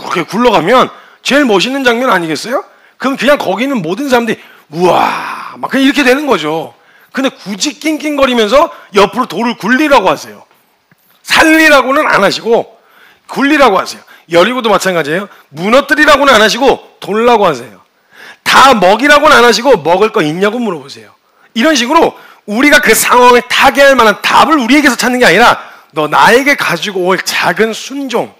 그렇게 굴러가면 제일 멋있는 장면 아니겠어요? 그럼 그냥 거기 있는 모든 사람들이 우와 막 그냥 이렇게 되는 거죠. 근데 굳이 낑낑거리면서 옆으로 돌을 굴리라고 하세요. 살리라고는 안 하시고 굴리라고 하세요. 여리고도 마찬가지예요. 무너뜨리라고는 안 하시고 돌라고 하세요. 다 먹이라고는 안 하시고 먹을 거 있냐고 물어보세요. 이런 식으로 우리가 그 상황을 타개할 만한 답을 우리에게서 찾는 게 아니라 너 나에게 가지고 올 작은 순종,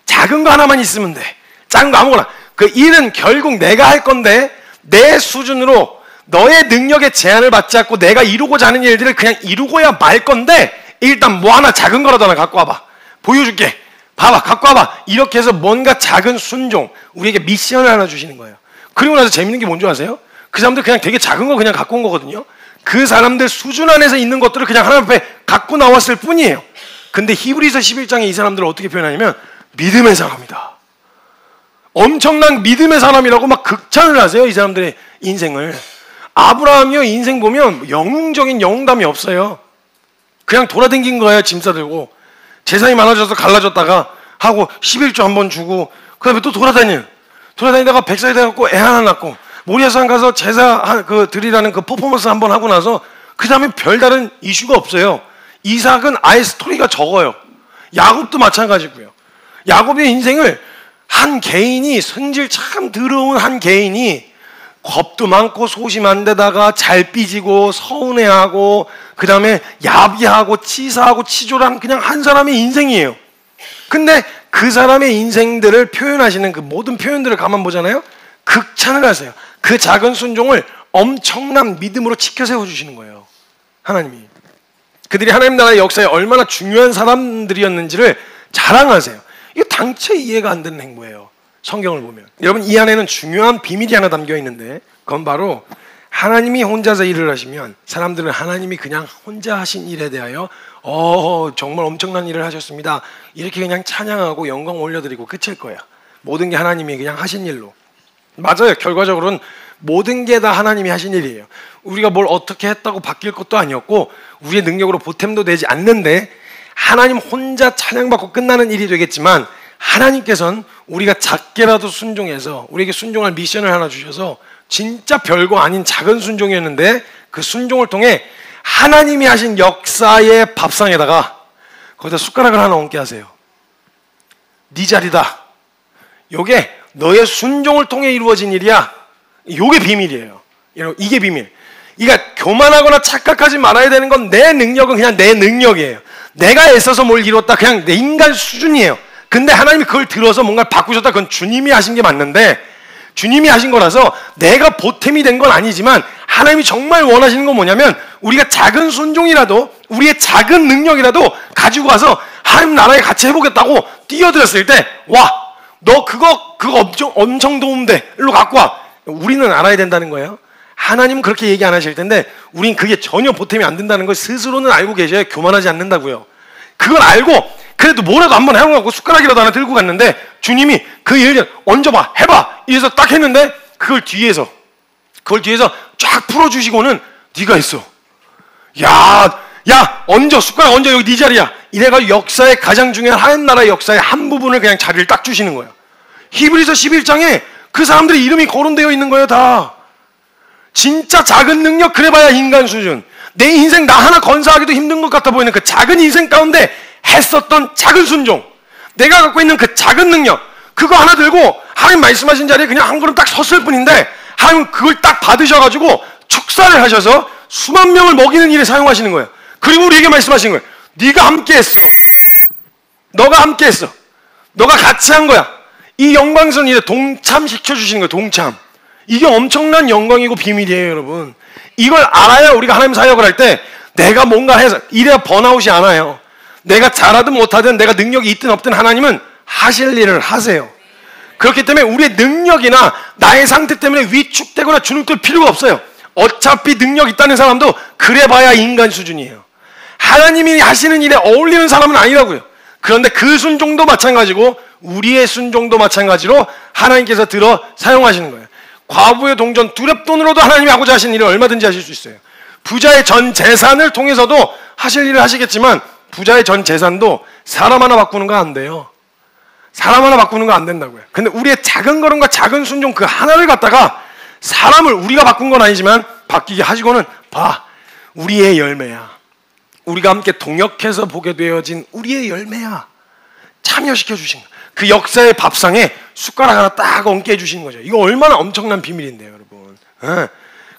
작은 거 하나만 있으면 돼. 작은 거 아무거나. 그 일은 결국 내가 할 건데 내 수준으로 너의 능력에 제한을 받지 않고 내가 이루고자 하는 일들을 그냥 이루고야 말 건데 일단 뭐 하나 작은 거라도 하나 갖고 와봐. 보여줄게. 봐봐. 갖고 와봐. 이렇게 해서 뭔가 작은 순종, 우리에게 미션을 하나 주시는 거예요. 그리고 나서 재밌는 게 뭔지 아세요? 그 사람들 그냥 되게 작은 거 그냥 갖고 온 거거든요. 그 사람들 수준 안에서 있는 것들을 그냥 하나님 앞에 갖고 나왔을 뿐이에요. 근데 히브리서 11장에 이 사람들을 어떻게 표현하냐면 믿음의 사람이다. 엄청난 믿음의 사람이라고 막 극찬을 하세요. 이 사람들의 인생을. 아브라함이요 인생 보면 영웅적인 영웅담이 없어요. 그냥 돌아다닌 거예요. 짐 싸들고 재산이 많아져서 갈라졌다가 하고 11조 한번 주고 그 다음에 또 돌아다니다가 100살이 돼갖고 애 하나 낳고 모리아산 가서 제사 드리라는 그 퍼포먼스 한번 하고 나서 그 다음에 별다른 이슈가 없어요. 이삭은 아예 스토리가 적어요. 야곱도 마찬가지고요. 야곱의 인생을 한 개인이 성질 참 더러운 한 개인이 겁도 많고 소심한 데다가 잘 삐지고 서운해하고 그 다음에 야비하고 치사하고 치졸한 그냥 한 사람의 인생이에요. 근데 그 사람의 인생들을 표현하시는 그 모든 표현들을 가만 보잖아요. 극찬을 하세요. 그 작은 순종을 엄청난 믿음으로 지켜 세워주시는 거예요. 하나님이. 그들이 하나님 나라의 역사에 얼마나 중요한 사람들이었는지를 자랑하세요. 이거 당체 이해가 안 되는 행보예요. 성경을 보면. 여러분 이 안에는 중요한 비밀이 하나 담겨 있는데 그건 바로 하나님이 혼자서 일을 하시면 사람들은 하나님이 그냥 혼자 하신 일에 대하여 정말 엄청난 일을 하셨습니다. 이렇게 그냥 찬양하고 영광 올려드리고 끝일 거야. 모든 게 하나님이 그냥 하신 일로. 맞아요. 결과적으로는 모든 게 다 하나님이 하신 일이에요. 우리가 뭘 어떻게 했다고 바뀔 것도 아니었고 우리의 능력으로 보탬도 되지 않는데 하나님 혼자 찬양받고 끝나는 일이 되겠지만 하나님께서는 우리가 작게라도 순종해서 우리에게 순종할 미션을 하나 주셔서 진짜 별거 아닌 작은 순종이었는데 그 순종을 통해 하나님이 하신 역사의 밥상에다가 거기다 숟가락을 하나 얹게 하세요. 네 자리다. 요게 너의 순종을 통해 이루어진 일이야. 요게 비밀이에요. 이게 비밀. 그러니까 교만하거나 착각하지 말아야 되는 건 내 능력은 그냥 내 능력이에요. 내가 애써서 뭘 이뤘다. 그냥 내 인간 수준이에요. 근데 하나님이 그걸 들어서 뭔가를 바꾸셨다. 그건 주님이 하신 게 맞는데 주님이 하신 거라서 내가 보탬이 된 건 아니지만 하나님이 정말 원하시는 건 뭐냐면 우리가 작은 순종이라도 우리의 작은 능력이라도 가지고 와서 하나님 나라에 같이 해보겠다고 뛰어들었을 때 와, 너 그거 엄청 도움돼. 일로 갖고 와. 우리는 알아야 된다는 거예요. 하나님은 그렇게 얘기 안 하실 텐데 우린 그게 전혀 보탬이 안 된다는 걸 스스로는 알고 계셔야 교만하지 않는다고요. 그걸 알고 그래도 뭐라도 한번 해보고 숟가락이라도 하나 들고 갔는데 주님이 그 일을 얹어봐 해봐 이래서 딱 했는데 그걸 뒤에서 쫙 풀어주시고는 네가 했어. 야 얹어 숟가락 얹어 여기 네 자리야. 이래가 역사의 가장 중요한 하나님 나라의 역사의 한 부분을 그냥 자리를 딱 주시는 거예요. 히브리서 11장에 그 사람들의 이름이 거론되어 있는 거예요. 다 진짜 작은 능력 그래봐야 인간 수준. 내 인생 나 하나 건사하기도 힘든 것 같아 보이는 그 작은 인생 가운데 했었던 작은 순종, 내가 갖고 있는 그 작은 능력 그거 하나 들고 하나님 말씀하신 자리에 그냥 한 걸음 딱 섰을 뿐인데 하나님은 그걸 딱 받으셔가지고 축사를 하셔서 수만 명을 먹이는 일에 사용하시는 거예요. 그리고 우리에게 말씀하시는 거예요. 네가 함께했어. 너가 함께했어. 너가 같이 한 거야. 이 영광스러운 일에 동참시켜 주시는 거예요. 동참. 이게 엄청난 영광이고 비밀이에요, 여러분. 이걸 알아야 우리가 하나님 사역을 할 때 내가 뭔가 해서 이래야 번아웃이 안 와요. 내가 잘하든 못하든 내가 능력이 있든 없든 하나님은 하실 일을 하세요. 그렇기 때문에 우리의 능력이나 나의 상태 때문에 위축되거나 주눅들 필요가 없어요. 어차피 능력 있다는 사람도 그래봐야 인간 수준이에요. 하나님이 하시는 일에 어울리는 사람은 아니라고요. 그런데 그 순종도 마찬가지고 우리의 순종도 마찬가지로 하나님께서 들어 사용하시는 거예요. 과부의 동전 두렙돈으로도 하나님이 하고자 하신 일을 얼마든지 하실 수 있어요. 부자의 전 재산을 통해서도 하실 일을 하시겠지만 부자의 전 재산도 사람 하나 바꾸는 거 안 돼요. 사람 하나 바꾸는 거 안 된다고요. 근데 우리의 작은 걸음과 작은 순종 그 하나를 갖다가 사람을 우리가 바꾼 건 아니지만 바뀌게 하시고는 봐, 우리의 열매야. 우리가 함께 동역해서 보게 되어진 우리의 열매야. 참여시켜 주신 거예요. 그 역사의 밥상에 숟가락 하나 딱 얹게 해주시는 거죠. 이거 얼마나 엄청난 비밀인데요, 여러분.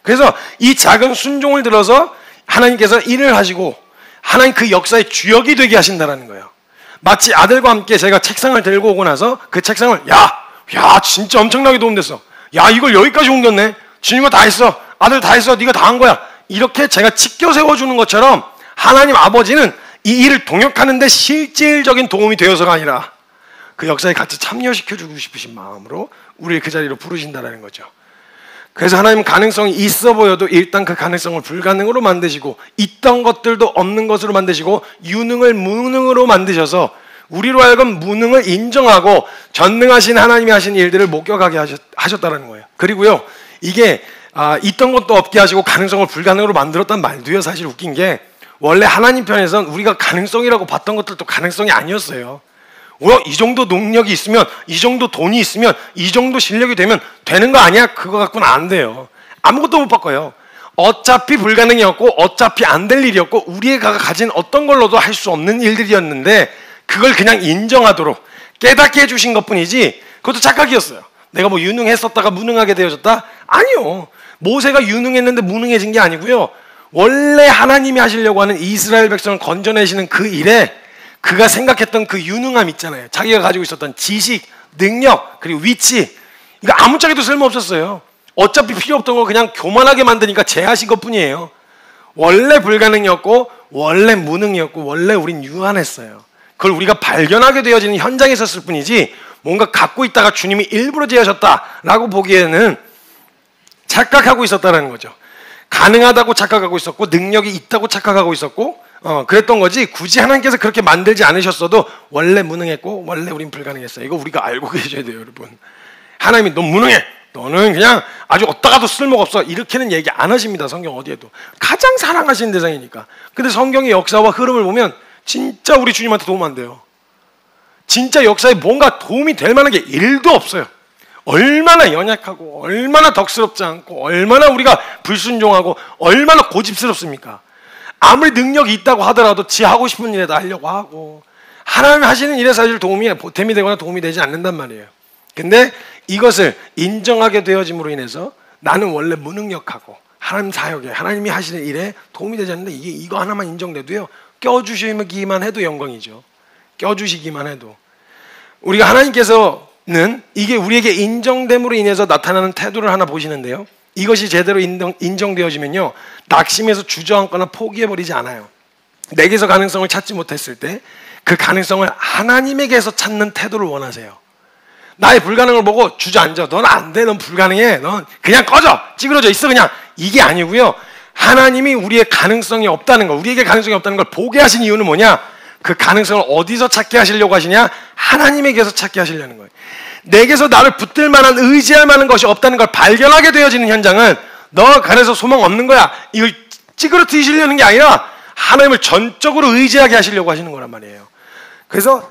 그래서 이 작은 순종을 들어서 하나님께서 일을 하시고 하나님 그 역사의 주역이 되게 하신다는 거예요. 마치 아들과 함께 제가 책상을 들고 오고 나서 그 책상을 야 진짜 엄청나게 도움됐어. 야 이걸 여기까지 옮겼네. 주님이 다 했어. 아들 다 했어. 네가 다 한 거야. 이렇게 제가 치켜 세워주는 것처럼 하나님 아버지는 이 일을 동역하는 데 실질적인 도움이 되어서가 아니라 그 역사에 같이 참여시켜주고 싶으신 마음으로 우리를 그 자리로 부르신다는 거죠. 그래서 하나님은 가능성이 있어 보여도 일단 그 가능성을 불가능으로 만드시고 있던 것들도 없는 것으로 만드시고 유능을 무능으로 만드셔서 우리로 하여금 무능을 인정하고 전능하신 하나님이 하신 일들을 목격하게 하셨다는 거예요. 그리고요 이게 있던 것도 없게 하시고 가능성을 불가능으로 만들었단 말도요 사실 웃긴 게 원래 하나님 편에선 우리가 가능성이라고 봤던 것들도 가능성이 아니었어요. 이 정도 능력이 있으면 이 정도 돈이 있으면 이 정도 실력이 되면 되는 거 아니야? 그거 갖고는 안 돼요. 아무것도 못 바꿔요. 어차피 불가능이었고 어차피 안 될 일이었고 우리가 가진 어떤 걸로도 할 수 없는 일들이었는데 그걸 그냥 인정하도록 깨닫게 해주신 것뿐이지 그것도 착각이었어요. 내가 뭐 유능했었다가 무능하게 되어졌다? 아니요. 모세가 유능했는데 무능해진 게 아니고요. 원래 하나님이 하시려고 하는 이스라엘 백성을 건져내시는 그 일에 그가 생각했던 그 유능함 있잖아요. 자기가 가지고 있었던 지식, 능력, 그리고 위치 이거 아무짝에도 쓸모없었어요. 어차피 필요 없던 걸 그냥 교만하게 만드니까 제하신 것뿐이에요. 원래 불가능이었고 원래 무능이었고 원래 우린 유한했어요. 그걸 우리가 발견하게 되어지는 현장에 있었을 뿐이지 뭔가 갖고 있다가 주님이 일부러 제하셨다라고 보기에는 착각하고 있었다는 거죠. 가능하다고 착각하고 있었고 능력이 있다고 착각하고 있었고 그랬던 거지 굳이 하나님께서 그렇게 만들지 않으셨어도 원래 무능했고 원래 우린 불가능했어요. 이거 우리가 알고 계셔야 돼요, 여러분. 하나님이 너 무능해. 너는 그냥 아주 어디다가도 쓸모가 없어. 이렇게는 얘기 안 하십니다. 성경 어디에도. 가장 사랑하시는 대상이니까. 근데 성경의 역사와 흐름을 보면 진짜 우리 주님한테 도움 안 돼요. 진짜 역사에 뭔가 도움이 될 만한 게 1도 없어요. 얼마나 연약하고 얼마나 덕스럽지 않고 얼마나 우리가 불순종하고 얼마나 고집스럽습니까? 아무리 능력이 있다고 하더라도 지 하고 싶은 일에다 하려고 하고 하나님 하시는 일에 사실 보탬이 되거나 도움이 되지 않는단 말이에요. 근데 이것을 인정하게 되어짐으로 인해서 나는 원래 무능력하고 하나님 사역에 하나님이 하시는 일에 도움이 되지 않는데 이거 하나만 인정돼도요 껴주시기만 해도 영광이죠. 껴주시기만 해도 우리가 하나님께서는 이게 우리에게 인정됨으로 인해서 나타나는 태도를 하나 보시는데요. 이것이 제대로 인정되어지면요 낙심해서 주저앉거나 포기해버리지 않아요. 내게서 가능성을 찾지 못했을 때 그 가능성을 하나님에게서 찾는 태도를 원하세요. 나의 불가능을 보고 주저앉아. 넌 안 돼. 넌 불가능해. 넌 그냥 꺼져. 찌그러져 있어 그냥. 이게 아니고요. 하나님이 우리의 가능성이 없다는 걸, 우리에게 가능성이 없다는 걸 보게 하신 이유는 뭐냐? 그 가능성을 어디서 찾게 하시려고 하시냐? 하나님에게서 찾게 하시려는 거예요. 내게서 나를 붙들 만한, 의지할 만한 것이 없다는 걸 발견하게 되어지는 현장은 너 그래서 소망 없는 거야, 이걸 찌그러뜨리시려는 게 아니라 하나님을 전적으로 의지하게 하시려고 하시는 거란 말이에요. 그래서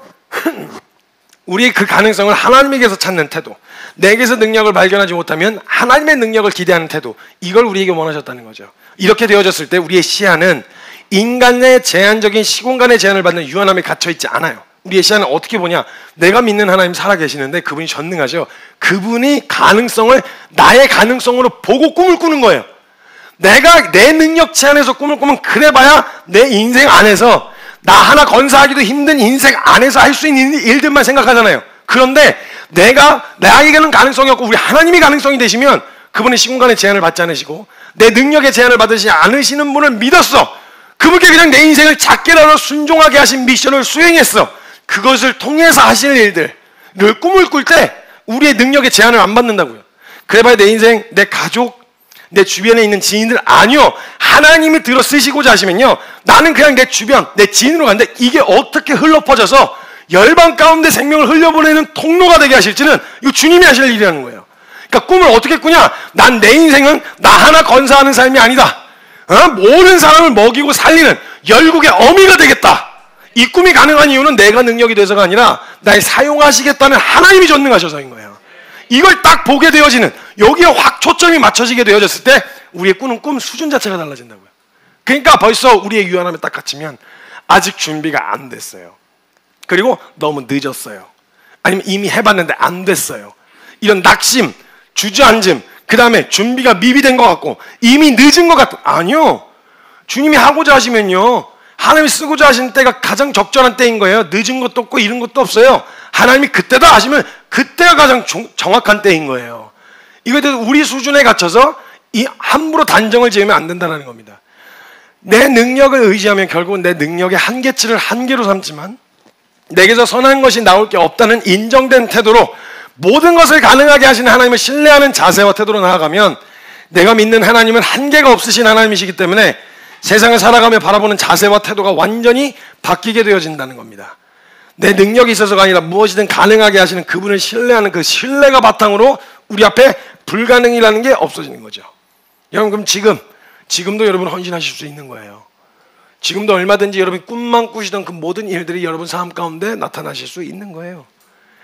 우리의 그 가능성을 하나님에게서 찾는 태도, 내게서 능력을 발견하지 못하면 하나님의 능력을 기대하는 태도, 이걸 우리에게 원하셨다는 거죠. 이렇게 되어졌을 때 우리의 시야는 인간의 제한적인 시공간의 제한을 받는 유한함에 갇혀있지 않아요. 우리의 시야는 어떻게 보냐? 내가 믿는 하나님 살아계시는데 그분이 전능하죠. 그분이 가능성을 나의 가능성으로 보고 꿈을 꾸는 거예요. 내가 내 능력 제한에서 꿈을 꾸면 그래봐야 내 인생 안에서 나 하나 건사하기도 힘든 인생 안에서 할 수 있는 일들만 생각하잖아요. 그런데 나에게는 가능성이 없고 우리 하나님이 가능성이 되시면 그분의 시공간의 제한을 받지 않으시고 내 능력의 제한을 받으시지 않으시는 분을 믿었어. 그분께 그냥 내 인생을 작게라도 순종하게 하신 미션을 수행했어. 그것을 통해서 하시는 일들을 꿈을 꿀 때 우리의 능력의 제한을 안 받는다고요. 그래봐야 내 인생, 내 가족, 내 주변에 있는 지인들, 아니요. 하나님이 들어 쓰시고자 하시면요, 나는 그냥 내 주변, 내 지인으로 가는데 이게 어떻게 흘러 퍼져서 열방 가운데 생명을 흘려보내는 통로가 되게 하실지는 이거 주님이 하실 일이라는 거예요. 그러니까 꿈을 어떻게 꾸냐? 난 내 인생은 나 하나 건사하는 삶이 아니다. 모든 사람을 먹이고 살리는 열국의 어미가 되겠다. 이 꿈이 가능한 이유는 내가 능력이 돼서가 아니라 날 사용하시겠다는 하나님이 전능하셔서인 거예요. 이걸 딱 보게 되어지는, 여기에 확 초점이 맞춰지게 되어졌을 때 우리의 꾸는 꿈 수준 자체가 달라진다고요. 그러니까 벌써 우리의 유한함에 딱 갇히면 아직 준비가 안 됐어요. 그리고 너무 늦었어요. 아니면 이미 해봤는데 안 됐어요. 이런 낙심, 주저앉음, 그 다음에 준비가 미비된 것 같고 이미 늦은 것 같은, 아니요. 주님이 하고자 하시면요, 하나님이 쓰고자 하시는 때가 가장 적절한 때인 거예요. 늦은 것도 없고 이런 것도 없어요. 하나님이 그때다 하시면 그때가 가장 정확한 때인 거예요. 이거에 대해서 우리 수준에 갇혀서 함부로 단정을 지으면 안 된다는 겁니다. 내 능력을 의지하면 결국은 내 능력의 한계치를 한계로 삼지만 내게서 선한 것이 나올 게 없다는 인정된 태도로 모든 것을 가능하게 하시는 하나님을 신뢰하는 자세와 태도로 나아가면 내가 믿는 하나님은 한계가 없으신 하나님이시기 때문에 세상을 살아가며 바라보는 자세와 태도가 완전히 바뀌게 되어진다는 겁니다. 내 능력이 있어서가 아니라 무엇이든 가능하게 하시는 그분을 신뢰하는 그 신뢰가 바탕으로 우리 앞에 불가능이라는 게 없어지는 거죠. 여러분, 그럼 지금도 여러분 헌신하실 수 있는 거예요. 지금도 얼마든지 여러분이 꿈만 꾸시던 그 모든 일들이 여러분 삶 가운데 나타나실 수 있는 거예요.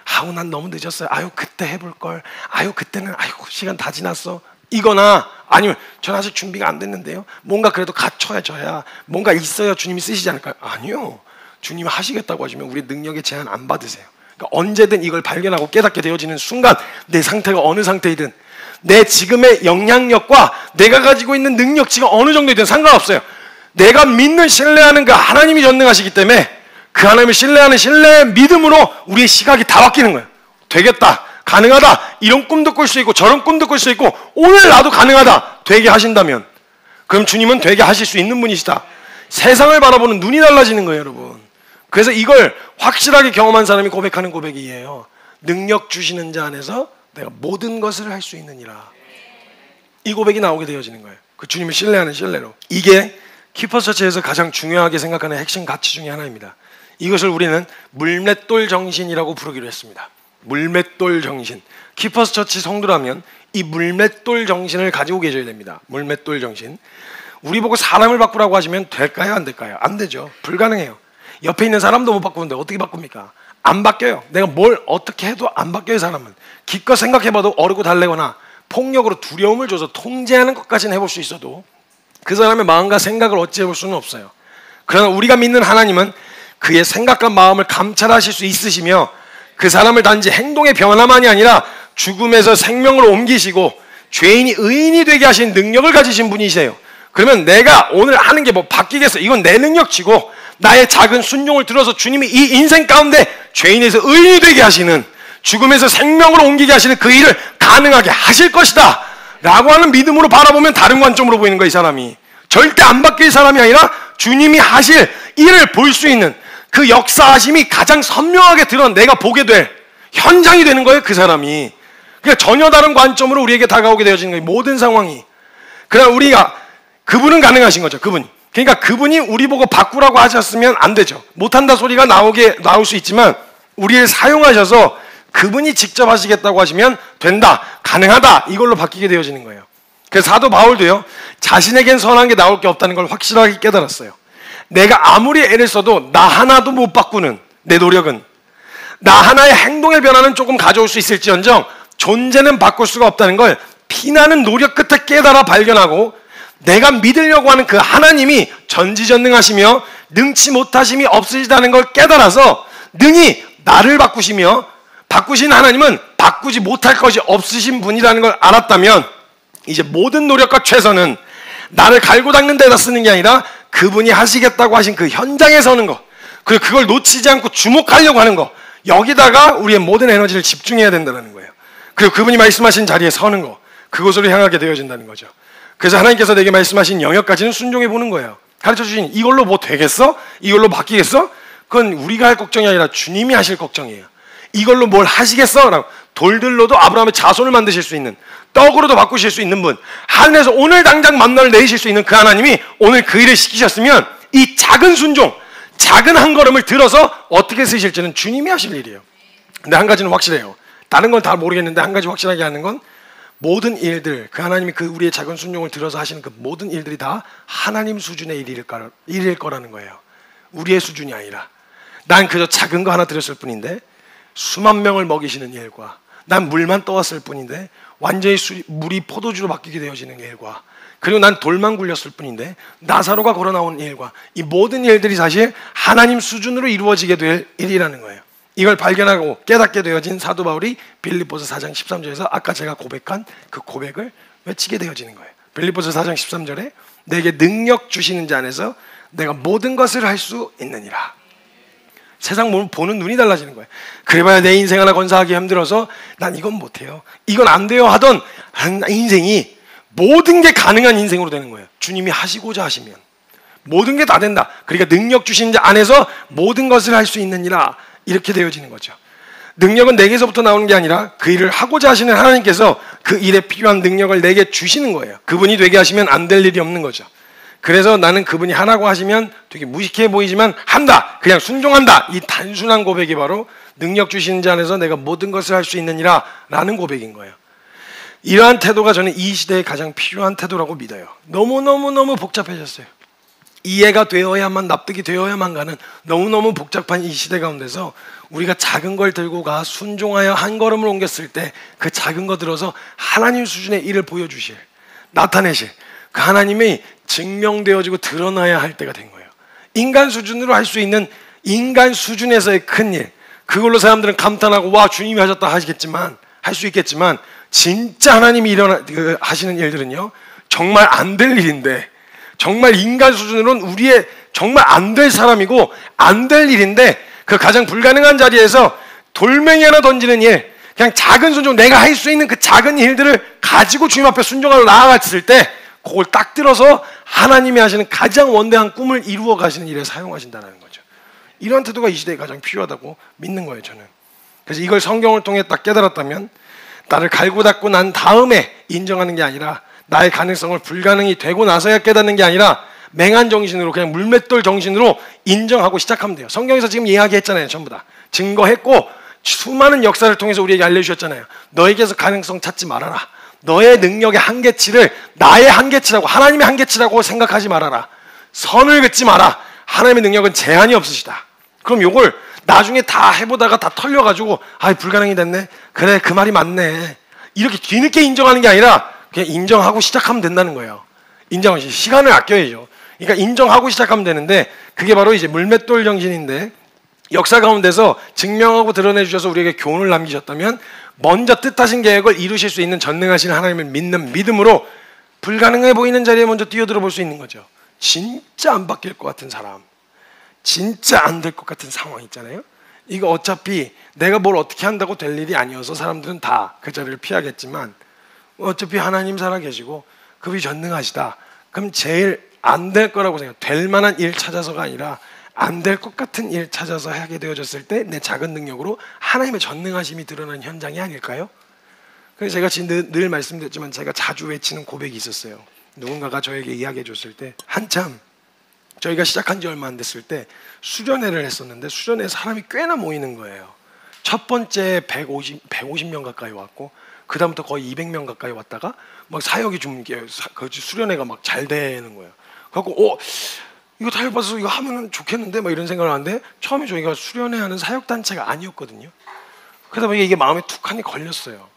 아우, 난 너무 늦었어요. 아유, 그때 해볼걸. 아유, 그때는, 아이고, 시간 다 지났어. 이거나, 아니면 전 아직 준비가 안 됐는데요. 뭔가 그래도 갖춰져야, 뭔가 있어야 주님이 쓰시지 않을까요? 아니요. 주님이 하시겠다고 하시면 우리 능력의 제한 안 받으세요. 그러니까 언제든 이걸 발견하고 깨닫게 되어지는 순간 내 상태가 어느 상태이든 내 지금의 영향력과 내가 가지고 있는 능력치가 어느 정도이든 상관없어요. 내가 믿는, 신뢰하는 그 하나님이 전능하시기 때문에 그 하나님을 신뢰하는 신뢰의 믿음으로 우리의 시각이 다 바뀌는 거예요. 되겠다, 가능하다, 이런 꿈도 꿀 수 있고 저런 꿈도 꿀 수 있고 오늘 나도 가능하다 되게 하신다면 그럼 주님은 되게 하실 수 있는 분이시다. 세상을 바라보는 눈이 달라지는 거예요, 여러분. 그래서 이걸 확실하게 경험한 사람이 고백하는 고백이에요. 능력 주시는 자 안에서 내가 모든 것을 할 수 있느니라. 이 고백이 나오게 되어지는 거예요. 그 주님을 신뢰하는 신뢰로. 이게 키퍼스처치에서 가장 중요하게 생각하는 핵심 가치 중에 하나입니다. 이것을 우리는 물맷돌 정신이라고 부르기로 했습니다. 물맷돌 정신. 키퍼스처치 성도라면 이 물맷돌 정신을 가지고 계셔야 됩니다. 물맷돌 정신. 우리 보고 사람을 바꾸라고 하시면 될까요? 안 될까요? 안 되죠. 불가능해요. 옆에 있는 사람도 못 바꾸는데 어떻게 바꿉니까? 안 바뀌어요. 내가 뭘 어떻게 해도 안 바뀌어요. 사람은 기껏 생각해봐도 어르고 달래거나 폭력으로 두려움을 줘서 통제하는 것까지는 해볼 수 있어도 그 사람의 마음과 생각을 어찌해볼 수는 없어요. 그러나 우리가 믿는 하나님은 그의 생각과 마음을 감찰하실 수 있으시며 그 사람을 단지 행동의 변화만이 아니라 죽음에서 생명으로 옮기시고 죄인이 의인이 되게 하신 능력을 가지신 분이세요. 그러면 내가 오늘 하는 게 뭐 바뀌겠어? 이건 내 능력치고 나의 작은 순종을 들어서 주님이 이 인생 가운데 죄인에서 의인이 되게 하시는, 죽음에서 생명으로 옮기게 하시는 그 일을 가능하게 하실 것이다 라고 하는 믿음으로 바라보면 다른 관점으로 보이는 거예요. 이 사람이 절대 안 바뀔 사람이 아니라 주님이 하실 일을 볼 수 있는 그 역사하심이 가장 선명하게 내가 보게 될 현장이 되는 거예요. 그 사람이. 그러니까 전혀 다른 관점으로 우리에게 다가오게 되어지는 거예요. 모든 상황이. 그러나 우리가 그분은 가능하신 거죠. 그분이. 그러니까 그분이 우리 보고 바꾸라고 하셨으면 안 되죠. 못한다 소리가 나올 수 있지만 우리를 사용하셔서 그분이 직접 하시겠다고 하시면 된다, 가능하다, 이걸로 바뀌게 되어지는 거예요. 그래서 사도 바울도요, 자신에겐 선한 게 나올 게 없다는 걸 확실하게 깨달았어요. 내가 아무리 애를 써도 나 하나도 못 바꾸는 내 노력은, 나 하나의 행동의 변화는 조금 가져올 수 있을지언정 존재는 바꿀 수가 없다는 걸 피나는 노력 끝에 깨달아 발견하고, 내가 믿으려고 하는 그 하나님이 전지전능하시며 능치 못하심이 없으시다는 걸 깨달아서 능히 나를 바꾸시며, 바꾸신 하나님은 바꾸지 못할 것이 없으신 분이라는 걸 알았다면 이제 모든 노력과 최선은 나를 갈고 닦는 데다 쓰는 게 아니라 그분이 하시겠다고 하신 그 현장에 서는 거, 그리고 그걸 놓치지 않고 주목하려고 하는 거, 여기다가 우리의 모든 에너지를 집중해야 된다는 거예요. 그리고 그분이 말씀하신 자리에 서는 거, 그곳으로 향하게 되어진다는 거죠. 그래서 하나님께서 내게 말씀하신 영역까지는 순종해 보는 거예요. 가르쳐 주신 이걸로 뭐 되겠어? 이걸로 바뀌겠어? 그건 우리가 할 걱정이 아니라 주님이 하실 걱정이에요. 이걸로 뭘 하시겠어? 라고. 돌들로도 아브라함의 자손을 만드실 수 있는, 떡으로도 바꾸실 수 있는 분, 하늘에서 오늘 당장 만나를 내리실 수 있는 그 하나님이 오늘 그 일을 시키셨으면 이 작은 순종, 작은 한 걸음을 들어서 어떻게 쓰실지는 주님이 하실 일이에요. 근데 한 가지는 확실해요. 다른 건 다 모르겠는데 한 가지 확실하게 하는 건, 모든 일들, 그 하나님이 그 우리의 작은 순종을 들어서 하시는 그 모든 일들이 다 하나님 수준의 일일 거라는 거예요. 우리의 수준이 아니라. 난 그저 작은 거 하나 드렸을 뿐인데 수만 명을 먹이시는 일과, 난 물만 떠왔을 뿐인데 완전히 물이 포도주로 바뀌게 되어지는 일과, 그리고 난 돌만 굴렸을 뿐인데 나사로가 걸어 나온 일과, 이 모든 일들이 사실 하나님 수준으로 이루어지게 될 일이라는 거예요. 이걸 발견하고 깨닫게 되어진 사도 바울이 빌립보서 4장 13절에서 아까 제가 고백한 그 고백을 외치게 되어지는 거예요. 빌립보서 4장 13절에 내게 능력 주시는 자 안에서 내가 모든 것을 할 수 있느니라. 세상 보는 눈이 달라지는 거예요. 그래봐야 내 인생 하나 건사하기 힘들어서 난 이건 못해요, 이건 안 돼요 하던 인생이 모든 게 가능한 인생으로 되는 거예요. 주님이 하시고자 하시면 모든 게 다 된다. 그러니까 능력 주신 자 안에서 모든 것을 할 수 있느니라, 이렇게 되어지는 거죠. 능력은 내게서부터 나오는 게 아니라 그 일을 하고자 하시는 하나님께서 그 일에 필요한 능력을 내게 주시는 거예요. 그분이 되게 하시면 안 될 일이 없는 거죠. 그래서 나는 그분이 하라고 하시면 되게 무식해 보이지만 한다, 그냥 순종한다, 이 단순한 고백이 바로 능력 주시는 자 안에서 내가 모든 것을 할 수 있느니라 라는 고백인 거예요. 이러한 태도가 저는 이 시대에 가장 필요한 태도라고 믿어요. 너무너무 복잡해졌어요. 이해가 되어야만, 납득이 되어야만 가는 너무너무 복잡한 이 시대 가운데서 우리가 작은 걸 들고 가 순종하여 한 걸음을 옮겼을 때 그 작은 거 들어서 하나님 수준의 일을 보여주실, 나타내실 그 하나님이 증명되어지고 드러나야 할 때가 된 거예요. 인간 수준으로 할 수 있는 인간 수준에서의 큰일, 그걸로 사람들은 감탄하고 와 주님이 하셨다 하시겠지만, 할 수 있겠지만, 진짜 하나님이 하시는 일들은요 정말 안 될 일인데, 정말 인간 수준으로는 우리의 정말 안 될 사람이고 안 될 일인데, 그 가장 불가능한 자리에서 돌멩이 하나 던지는 일, 그냥 작은 순종, 내가 할 수 있는 그 작은 일들을 가지고 주님 앞에 순종하러 나아갔을 때 그걸 딱 들어서 하나님이 하시는 가장 원대한 꿈을 이루어 가시는 일에 사용하신다는 거죠. 이런 태도가 이 시대에 가장 필요하다고 믿는 거예요, 저는. 그래서 이걸 성경을 통해 딱 깨달았다면, 나를 갈고 닦고 난 다음에 인정하는 게 아니라, 나의 가능성을 불가능이 되고 나서야 깨닫는 게 아니라 맹한 정신으로, 그냥 물맷돌 정신으로 인정하고 시작하면 돼요. 성경에서 지금 이야기했잖아요. 전부 다 증거했고 수많은 역사를 통해서 우리에게 알려주셨잖아요. 너에게서 가능성 찾지 말아라. 너의 능력의 한계치를 나의 한계치라고, 하나님의 한계치라고 생각하지 말아라. 선을 긋지 마라. 하나님의 능력은 제한이 없으시다. 그럼 요걸 나중에 다 해보다가 다 털려가지고 불가능이 됐네, 그래 그 말이 맞네, 이렇게 뒤늦게 인정하는 게 아니라 그냥 인정하고 시작하면 된다는 거예요. 인정하시, 시간을 아껴야죠. 그러니까 인정하고 시작하면 되는데, 그게 바로 이제 물맷돌 정신인데, 역사 가운데서 증명하고 드러내 주셔서 우리에게 교훈을 남기셨다면 먼저 뜻하신 계획을 이루실 수 있는 전능하신 하나님을 믿는 믿음으로 불가능해 보이는 자리에 먼저 뛰어들어 볼 수 있는 거죠. 진짜 안 바뀔 것 같은 사람, 진짜 안 될 것 같은 상황 있잖아요. 이거 어차피 내가 뭘 어떻게 한다고 될 일이 아니어서 사람들은 다 그 자리를 피하겠지만, 어차피 하나님 살아계시고 그분이 전능하시다. 그럼 제일 안 될 거라고 생각, 될 만한 일 찾아서가 아니라 안 될 것 같은 일 찾아서 하게 되어졌을 때 내 작은 능력으로 하나님의 전능하심이 드러나는 현장이 아닐까요? 그래서 제가 지금 늘 말씀드렸지만 제가 자주 외치는 고백이 있었어요. 누군가가 저에게 이야기해 줬을 때, 한참 저희가 시작한 지 얼마 안 됐을 때 수련회를 했었는데 수련회에 사람이 꽤나 모이는 거예요. 첫 번째 150명 가까이 왔고 그 다음부터 거의 200명 가까이 왔다가 막 사역이 좀 그 수련회가 막 잘 되는 거예요. 그래갖고 이거 타협받아서 이거 하면 좋겠는데 막 이런 생각을 하는데, 처음에 저희가 수련회 하는 사역단체가 아니었거든요. 그러다 보니까 이게 마음에 툭하니 걸렸어요.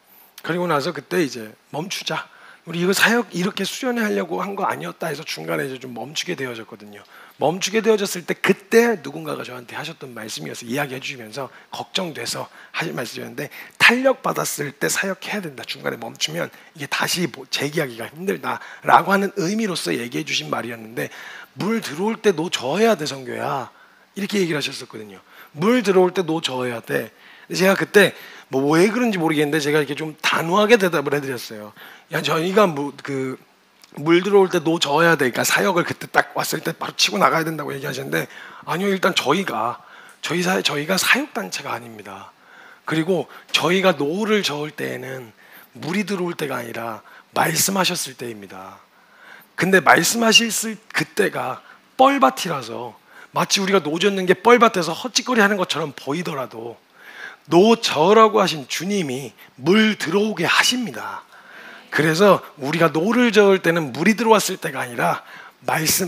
그리고 나서 그때 이제 멈추자, 우리 이거 사역 이렇게 수련회 하려고 한 거 아니었다 해서 중간에 이제 좀 멈추게 되어졌거든요. 멈추게 되어졌을 때 그때 누군가가 저한테 하셨던 말씀이어서 이야기해 주시면서 걱정돼서 하신 말씀이었는데, 탄력 받았을 때 사역해야 된다, 중간에 멈추면 이게 다시 재기하기가 힘들다라고 하는 의미로서 얘기해 주신 말이었는데, 물 들어올 때 너 저어야 돼 성교야, 이렇게 얘기를 하셨었거든요. 물 들어올 때 너 저어야 돼. 제가 그때 뭐 왜 그런지 모르겠는데 제가 이렇게 좀 단호하게 대답을 해드렸어요. 야, 저희가 물 들어올 때 노 저어야 되니까 사역을 그때 딱 왔을 때 바로 치고 나가야 된다고 얘기하셨는데, 아니요, 일단 저희가 사역 단체가 아닙니다. 그리고 저희가 노를 저을 때에는 물이 들어올 때가 아니라 말씀하셨을 때입니다. 근데 말씀하실 그때가 뻘밭이라서 마치 우리가 노 젓는 게 뻘밭에서 헛짓거리 하는 것처럼 보이더라도 노 저으라고 하신 주님이 물 들어오게 하십니다. 그래서 우리가 노를 저을 때는 물이 들어왔을 때가 아니라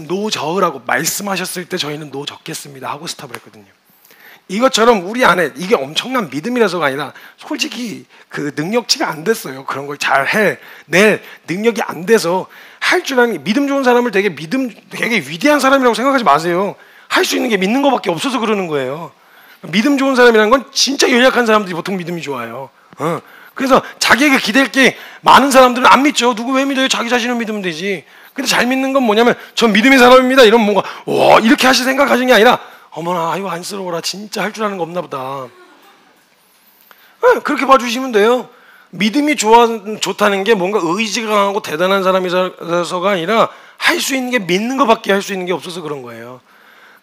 노 저으라고 말씀하셨을 때 저희는 노 젓겠습니다 하고 스탑을 했거든요. 이것처럼 우리 안에 이게 엄청난 믿음이라서가 아니라 솔직히 그 능력치가 안 됐어요. 그런 걸 잘 낼 능력이 안 돼서 할 줄 아는, 믿음 좋은 사람을 되게 위대한 사람이라고 생각하지 마세요. 할 수 있는 게 믿는 것밖에 없어서 그러는 거예요. 믿음 좋은 사람이라는 건 진짜 연약한 사람들이 보통 믿음이 좋아요. 그래서 자기에게 기댈 게 많은 사람들은 안 믿죠. 누구 왜 믿어요? 자기 자신을 믿으면 되지. 근데 잘 믿는 건 뭐냐면, 전 믿음의 사람입니다 이러면 뭔가 와 이렇게 하실 생각하시는 게 아니라, 어머나 아유 안쓰러워라, 진짜 할 줄 아는 거 없나 보다. 그렇게 봐주시면 돼요. 믿음이 좋다는 게 뭔가 의지가 강하고 대단한 사람이라서가 아니라 할 수 있는 게 믿는 것밖에 할 수 있는 게 없어서 그런 거예요.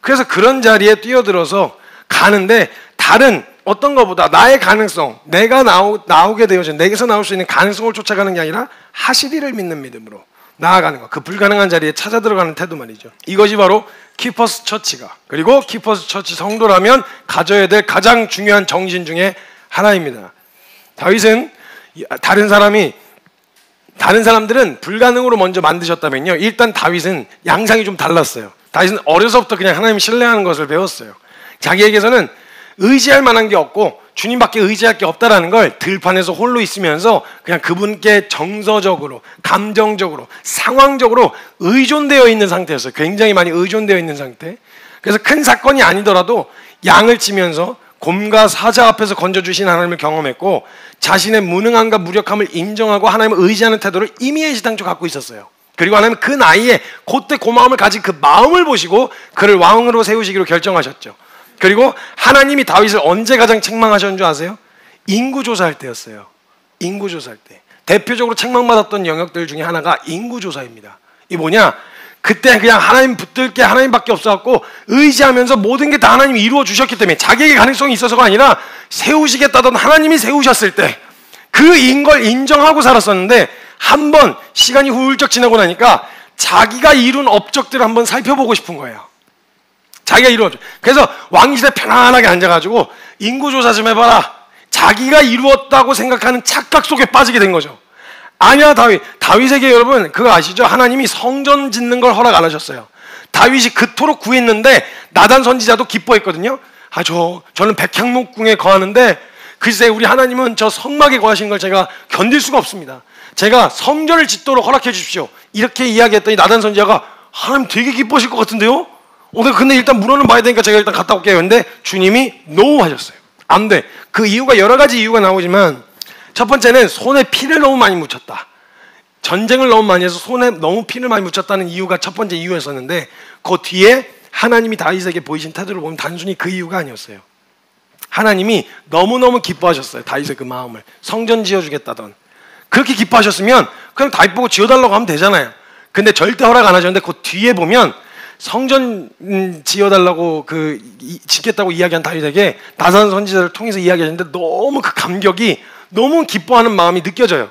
그래서 그런 자리에 뛰어들어서 가는데, 다른 어떤 것보다 나의 가능성, 내가 나오게 되어진, 내게서 나올 수 있는 가능성을 쫓아가는 게 아니라 하시리를 믿는 믿음으로 나아가는 것, 그 불가능한 자리에 찾아 들어가는 태도 말이죠. 이것이 바로 키퍼스 처치가, 그리고 키퍼스 처치 성도라면 가져야 될 가장 중요한 정신 중에 하나입니다. 다윗은 다른 사람들은 불가능으로 먼저 만드셨다면요, 일단 다윗은 양상이 좀 달랐어요. 다윗은 어려서부터 그냥 하나님 신뢰하는 것을 배웠어요. 자기에게서는 의지할 만한 게 없고 주님밖에 의지할 게 없다라는 걸 들판에서 홀로 있으면서 그냥 그분께 정서적으로, 감정적으로, 상황적으로 의존되어 있는 상태였어요. 굉장히 많이 의존되어 있는 상태. 그래서 큰 사건이 아니더라도 양을 치면서 곰과 사자 앞에서 건져주신 하나님을 경험했고, 자신의 무능함과 무력함을 인정하고 하나님을 의지하는 태도를 이미 애시당초 갖고 있었어요. 그리고 하나님은 그 나이에 그때 그 마음을 가진 그 마음을 보시고 그를 왕으로 세우시기로 결정하셨죠. 그리고 하나님이 다윗을 언제 가장 책망하셨는 줄 아세요? 인구조사할 때였어요. 인구조사할 때. 대표적으로 책망받았던 영역들 중에 하나가 인구조사입니다. 이 뭐냐? 그때 그냥 하나님 붙들 게 하나님밖에 없어갖고 의지하면서 모든 게 다 하나님이 이루어 주셨기 때문에, 자기에게 가능성이 있어서가 아니라 세우시겠다던 하나님이 세우셨을 때 그인 걸 인정하고 살았었는데, 한번 시간이 훌쩍 지나고 나니까 자기가 이룬 업적들을 한번 살펴보고 싶은 거예요. 자기가 이루었죠. 그래서 왕실에 편안하게 앉아가지고 인구조사 좀 해봐라. 자기가 이루었다고 생각하는 착각 속에 빠지게 된 거죠. 아니야, 다윗에게 여러분 그거 아시죠? 하나님이 성전 짓는 걸 허락 안 하셨어요. 다윗이 그토록 구했는데 나단 선지자도 기뻐했거든요. 저는 백향목궁에 거하는데 글쎄 우리 하나님은 저 성막에 거하신 걸 제가 견딜 수가 없습니다. 제가 성전을 짓도록 허락해 주십시오. 이렇게 이야기했더니 나단 선지자가, 하나님 되게 기뻐하실 것 같은데요? 근데 일단 물어는 봐야 되니까 제가 일단 갔다 올게요. 근데 주님이 노 하셨어요. 안 돼. 그 이유가 여러 가지 이유가 나오지만, 첫 번째는 손에 피를 너무 많이 묻혔다. 전쟁을 너무 많이 해서 손에 너무 피를 많이 묻혔다는 이유가 첫 번째 이유였었는데, 그 뒤에 하나님이 다윗에게 보이신 태도를 보면 단순히 그 이유가 아니었어요. 하나님이 너무너무 기뻐하셨어요. 다윗의 그 마음을. 성전 지어주겠다던. 그렇게 기뻐하셨으면 그냥 다윗 보고 지어달라고 하면 되잖아요. 근데 절대 허락 안 하셨는데, 그 뒤에 보면 성전 지어달라고 짓겠다고 이야기한 다윗에게 나단 선지자를 통해서 이야기하셨는데, 너무 그 감격이, 너무 기뻐하는 마음이 느껴져요.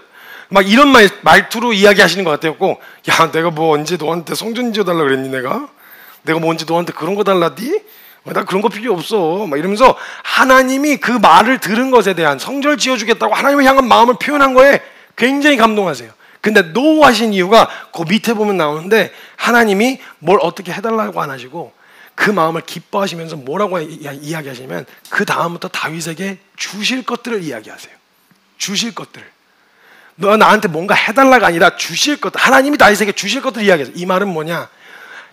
막 이런 말투로 이야기하시는 것 같았고, 야, 내가 뭐 언제 너한테 성전 지어달라 그랬니? 내가 뭐 언제 너한테 그런 거 달라디? 나 그런 거 필요 없어. 막 이러면서 하나님이 그 말을 들은 것에 대한, 성전을 지어주겠다고 하나님을 향한 마음을 표현한 거에 굉장히 감동하세요. 근데 노하신 이유가 그 밑에 보면 나오는데, 하나님이 뭘 어떻게 해달라고 안 하시고 그 마음을 기뻐하시면서 뭐라고 이야기하시면, 그 다음부터 다윗에게 주실 것들을 이야기하세요. 주실 것들을. 너 나한테 뭔가 해달라가 아니라 주실 것, 하나님이 다윗에게 주실 것들을 이야기해요. 이 말은 뭐냐?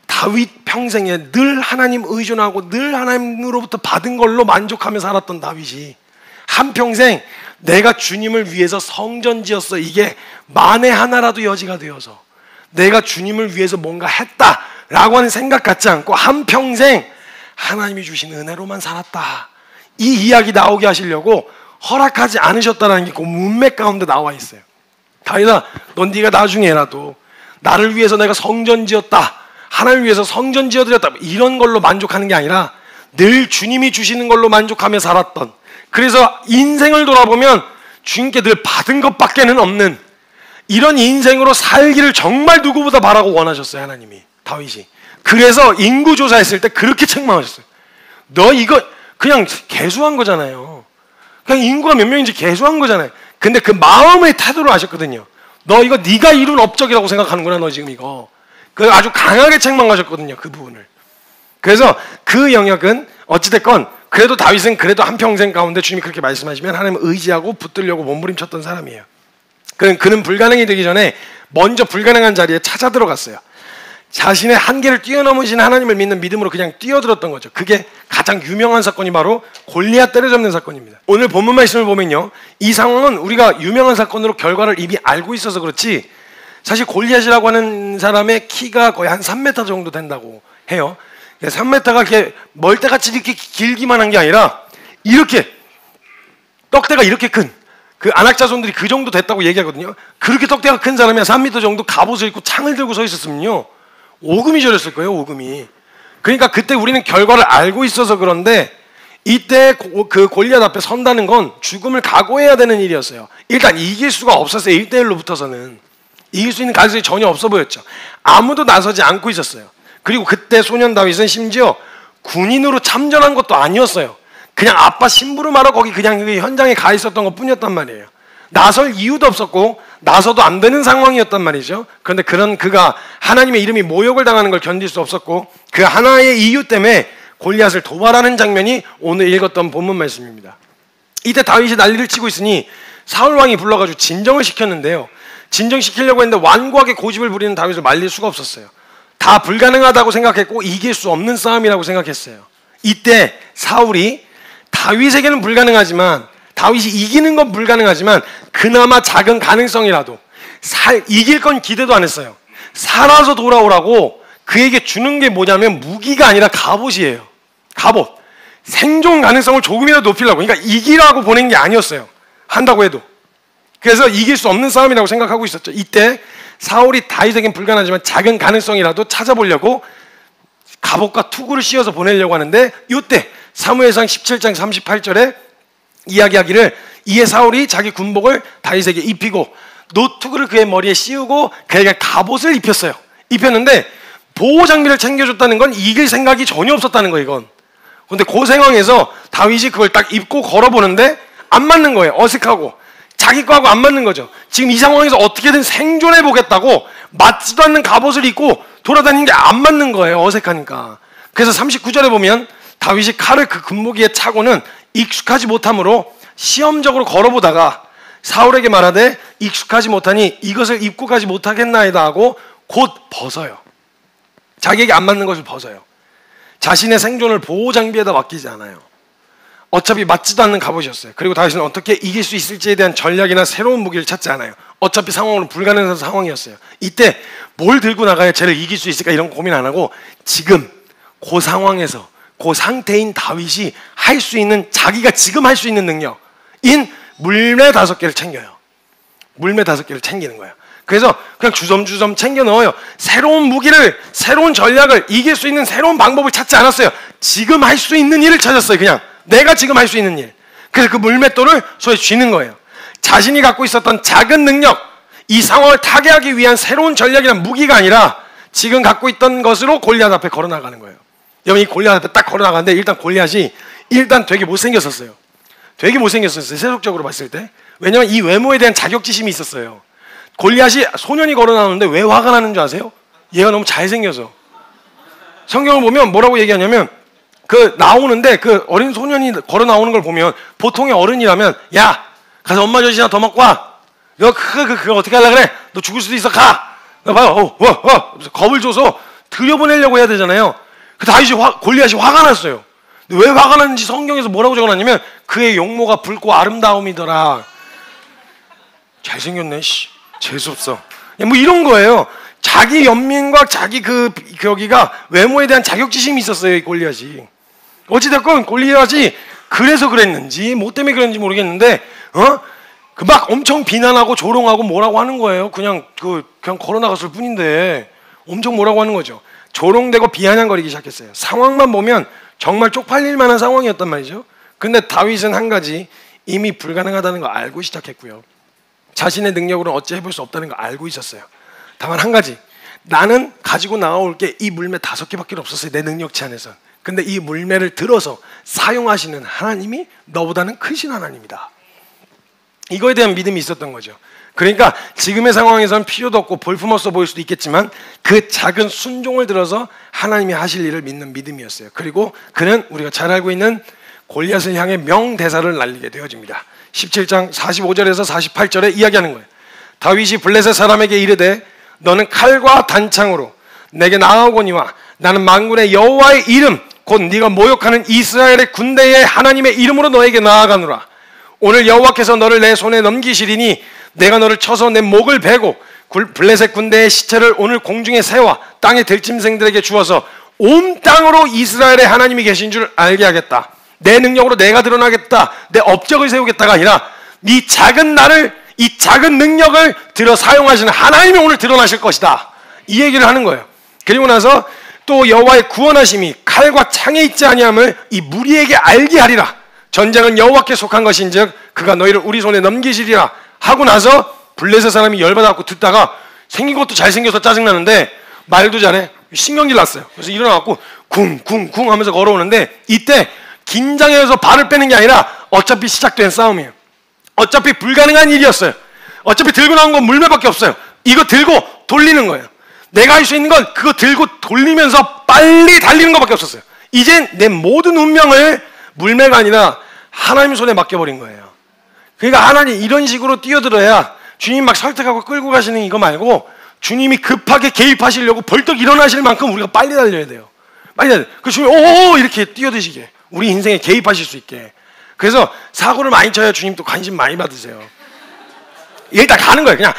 다윗 평생에 늘 하나님 의존하고 늘 하나님으로부터 받은 걸로 만족하며 살았던 다윗이 한평생 내가 주님을 위해서 성전 지었어, 이게 만에 하나라도 여지가 되어서 내가 주님을 위해서 뭔가 했다라고 하는 생각 갖지 않고 한평생 하나님이 주신 은혜로만 살았다, 이 이야기 나오게 하시려고 허락하지 않으셨다는 게 그 문맥 가운데 나와 있어요. 다윗아, 넌 네가 나중에라도 나를 위해서 내가 성전 지었다, 하나님을 위해서 성전 지어드렸다, 이런 걸로 만족하는 게 아니라 늘 주님이 주시는 걸로 만족하며 살았던, 그래서 인생을 돌아보면 주님께 늘 받은 것밖에는 없는 이런 인생으로 살기를 정말 누구보다 바라고 원하셨어요, 하나님이, 다윗이. 그래서 인구조사했을 때 그렇게 책망하셨어요. 너 이거 그냥 개수한 거잖아요. 그냥 인구가 몇 명인지 개수한 거잖아요. 근데 그 마음의 태도로 하셨거든요. 너 이거 네가 이룬 업적이라고 생각하는구나, 너 지금 이거. 그 아주 강하게 책망하셨거든요, 그 부분을. 그래서 그 영역은 어찌됐건 그래도 다윗은 그래도 한평생 가운데 주님이 그렇게 말씀하시면 하나님을 의지하고 붙들려고 몸부림쳤던 사람이에요. 그는 불가능이 되기 전에 먼저 불가능한 자리에 찾아 들어갔어요. 자신의 한계를 뛰어넘으신 하나님을 믿는 믿음으로 그냥 뛰어들었던 거죠. 그게 가장 유명한 사건이 바로 골리앗 때려잡는 사건입니다. 오늘 본문 말씀을 보면요, 이 상황은 우리가 유명한 사건으로 결과를 이미 알고 있어서 그렇지, 사실 골리앗이라고 하는 사람의 키가 거의 한 3m 정도 된다고 해요. 3m가 이렇게 멀대같이 이렇게 길기만 한 게 아니라 이렇게 떡대가 이렇게 큰, 그 안악자손들이 그 정도 됐다고 얘기하거든요. 그렇게 떡대가 큰 사람이 3m 정도 갑옷을 입고 창을 들고 서 있었으면요, 오금이 저렸을 거예요, 오금이. 그러니까 그때 우리는 결과를 알고 있어서 그런데 이때 그 골리앗 앞에 선다는 건 죽음을 각오해야 되는 일이었어요. 일단 이길 수가 없었어요. 1대1로 붙어서는 이길 수 있는 가능성이 전혀 없어 보였죠. 아무도 나서지 않고 있었어요. 그리고 그때 소년 다윗은 심지어 군인으로 참전한 것도 아니었어요. 그냥 아빠 심부름하러 거기 그냥 현장에 가 있었던 것 뿐이었단 말이에요. 나설 이유도 없었고 나서도 안 되는 상황이었단 말이죠. 그런데 그가 하나님의 이름이 모욕을 당하는 걸 견딜 수 없었고 그 하나의 이유 때문에 골리앗을 도발하는 장면이 오늘 읽었던 본문 말씀입니다. 이때 다윗이 난리를 치고 있으니 사울 왕이 불러가지고 진정을 시켰는데요, 진정시키려고 했는데 완고하게 고집을 부리는 다윗을 말릴 수가 없었어요. 다 불가능하다고 생각했고 이길 수 없는 싸움이라고 생각했어요. 이때 사울이 다윗에게는 불가능하지만, 다윗이 이기는 건 불가능하지만 그나마 작은 가능성이라도 이길 건 기대도 안 했어요. 살아서 돌아오라고 그에게 주는 게 뭐냐면 무기가 아니라 갑옷이에요. 갑옷. 생존 가능성을 조금이라도 높이려고. 그러니까 이기라고 보낸 게 아니었어요, 한다고 해도. 그래서 이길 수 없는 싸움이라고 생각하고 있었죠. 이때 사울이 다윗에겐 불가능하지만 작은 가능성이라도 찾아보려고 갑옷과 투구를 씌워서 보내려고 하는데, 이때 사무엘상 17장 38절에 이야기하기를, 이에 사울이 자기 군복을 다윗에게 입히고 노투구를 그의 머리에 씌우고 그에게 갑옷을 입혔어요. 입혔는데 보호 장비를 챙겨줬다는 건 이길 생각이 전혀 없었다는 거예요, 이건. 근데 그 상황에서 다윗이 그걸 딱 입고 걸어보는데 안 맞는 거예요. 어색하고 자기 거하고 안 맞는 거죠. 지금 이 상황에서 어떻게든 생존해 보겠다고 맞지도 않는 갑옷을 입고 돌아다니는 게 안 맞는 거예요, 어색하니까. 그래서 39절에 보면 다윗이 칼을 그 군무기에 차고는 익숙하지 못함으로 시험적으로 걸어보다가 사울에게 말하되 익숙하지 못하니 이것을 입고 가지 못하겠나이다 하고 곧 벗어요. 자기에게 안 맞는 것을 벗어요. 자신의 생존을 보호 장비에다 맡기지 않아요. 어차피 맞지도 않는 갑옷이었어요. 그리고 다윗은 어떻게 이길 수 있을지에 대한 전략이나 새로운 무기를 찾지 않아요. 어차피 상황으로 불가능한 상황이었어요. 이때 뭘 들고 나가야 쟤를 이길 수 있을까 이런 고민 안 하고 지금 그 상황에서 그 상태인 다윗이 할 수 있는, 자기가 지금 할 수 있는 능력인 물매 5개를 챙겨요. 물매 5개를 챙기는 거예요. 그래서 그냥 주섬주섬 챙겨 넣어요. 새로운 무기를, 새로운 전략을, 이길 수 있는 새로운 방법을 찾지 않았어요. 지금 할 수 있는 일을 찾았어요. 그냥 내가 지금 할 수 있는 일. 그래서 그 물맷돌을 손에 쥐는 거예요. 자신이 갖고 있었던 작은 능력, 이 상황을 타개하기 위한 새로운 전략이나 무기가 아니라 지금 갖고 있던 것으로 골리앗 앞에 걸어나가는 거예요. 여러분, 이 골리앗 앞에 딱 걸어나가는데 일단 골리앗이 되게 못생겼었어요. 되게 못생겼었어요. 세속적으로 봤을 때. 왜냐하면 이 외모에 대한 자격지심이 있었어요. 골리앗이 소년이 걸어나오는데 왜 화가 나는 줄 아세요? 얘가 너무 잘생겨서. 성경을 보면 뭐라고 얘기하냐면 나오는데 어린 소년이 걸어 나오는 걸 보면 보통의 어른이라면 야 가서 엄마 젖이나 더 먹고 와. 너 그거 어떻게 하려고 그래? 너 죽을 수도 있어. 가. 너 봐요. 겁을 줘서 들여보내려고 해야 되잖아요. 골리앗이 화가 났어요. 왜 화가 났는지 성경에서 뭐라고 적어놨냐면 그의 용모가 붉고 아름다움이더라. 잘생겼네. 재수없어. 뭐 이런 거예요. 자기 연민과 자기 거기가 외모에 대한 자격지심이 있었어요. 이 골리앗이. 어찌됐건 골리앗이 그래서 그랬는지 뭐 때문에 그랬는지 모르겠는데 막 엄청 비난하고 조롱하고 뭐라고 하는 거예요. 그냥 걸어 나갔을 뿐인데 엄청 뭐라고 하는 거죠. 조롱되고 비아냥거리기 시작했어요. 상황만 보면 정말 쪽팔릴 만한 상황이었단 말이죠. 근데 다윗은 한 가지 이미 불가능하다는 걸 알고 시작했고요. 자신의 능력으로는 어찌 해볼 수 없다는 걸 알고 있었어요. 다만 한 가지, 나는 가지고 나올 게 이 물매 5개밖에 없었어요. 내 능력치 안에서. 근데 이 물매를 들어서 사용하시는 하나님이 너보다는 크신 하나님이다. 이거에 대한 믿음이 있었던 거죠. 그러니까 지금의 상황에서는 필요도 없고 볼품없어 보일 수도 있겠지만 그 작은 순종을 들어서 하나님이 하실 일을 믿는 믿음이었어요. 그리고 그는 우리가 잘 알고 있는 골리앗을 향해 명대사를 날리게 되어집니다. 17장 45절에서 48절에 이야기하는 거예요. 다윗이 블레셋 사람에게 이르되 너는 칼과 단창으로 내게 나아오거니와 나는 만군의 여호와의 이름 곧 네가 모욕하는 이스라엘의 군대의 하나님의 이름으로 너에게 나아가노라. 오늘 여호와께서 너를 내 손에 넘기시리니 내가 너를 쳐서 내 목을 베고 블레셋 군대의 시체를 오늘 공중에 세워 땅의 들짐승들에게 주어서 온 땅으로 이스라엘의 하나님이 계신 줄 알게 하겠다. 내 능력으로 내가 드러나겠다. 내 업적을 세우겠다가 아니라 이 작은 능력을 들어 사용하시는 하나님이 오늘 드러나실 것이다. 이 얘기를 하는 거예요. 그리고 나서 또 여호와의 구원하심이 칼과 창에 있지 아니함을 이 무리에게 알게 하리라. 전쟁은 여호와께 속한 것인즉 그가 너희를 우리 손에 넘기시리라 하고 나서 블레셋 사람이 열받아갖고 듣다가 생긴 것도 잘생겨서 짜증나는데 말도 잘해. 신경질 났어요. 그래서 일어나갖고 쿵쿵쿵 하면서 걸어오는데 이때 긴장해서 발을 빼는 게 아니라 어차피 시작된 싸움이에요. 어차피 불가능한 일이었어요. 어차피 들고 나온 건 물매밖에 없어요. 이거 들고 돌리는 거예요. 내가 할 수 있는 건 그거 들고 돌리면서 빨리 달리는 것밖에 없었어요. 이젠 내 모든 운명을 물매가 아니라 하나님 손에 맡겨버린 거예요. 그러니까 하나님 이런 식으로 뛰어들어야 주님 막 설득하고 끌고 가시는 이거 말고 주님이 급하게 개입하시려고 벌떡 일어나실 만큼 우리가 빨리 달려야 돼요. 빨리 달려야 돼요. 그 주님 오 이렇게 뛰어드시게 우리 인생에 개입하실 수 있게. 그래서 사고를 많이 쳐야 주님 또 관심 많이 받으세요. 일단 가는 거예요. 그냥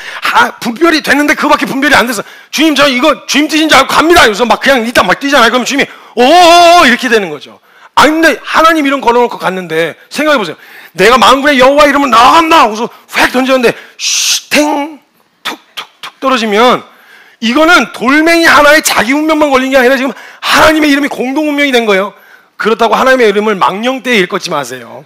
분별이 됐는데 그거밖에 분별이 안 돼서 주님 저 이거 주님 뜻인 줄 알고 갑니다. 그래서 막 그냥 일단 막 뛰잖아요. 그럼 주님이 오 이렇게 되는 거죠. 근데 하나님 이름 걸어놓고 갔는데 생각해보세요. 내가 만군의 여호와 이름을 나간다 하고서 휙 던졌는데 슈탱 툭툭툭 떨어지면 이거는 돌멩이 하나에 자기 운명만 걸린 게 아니라 지금 하나님의 이름이 공동 운명이 된 거예요. 그렇다고 하나님의 이름을 망령되이 읽지 마세요.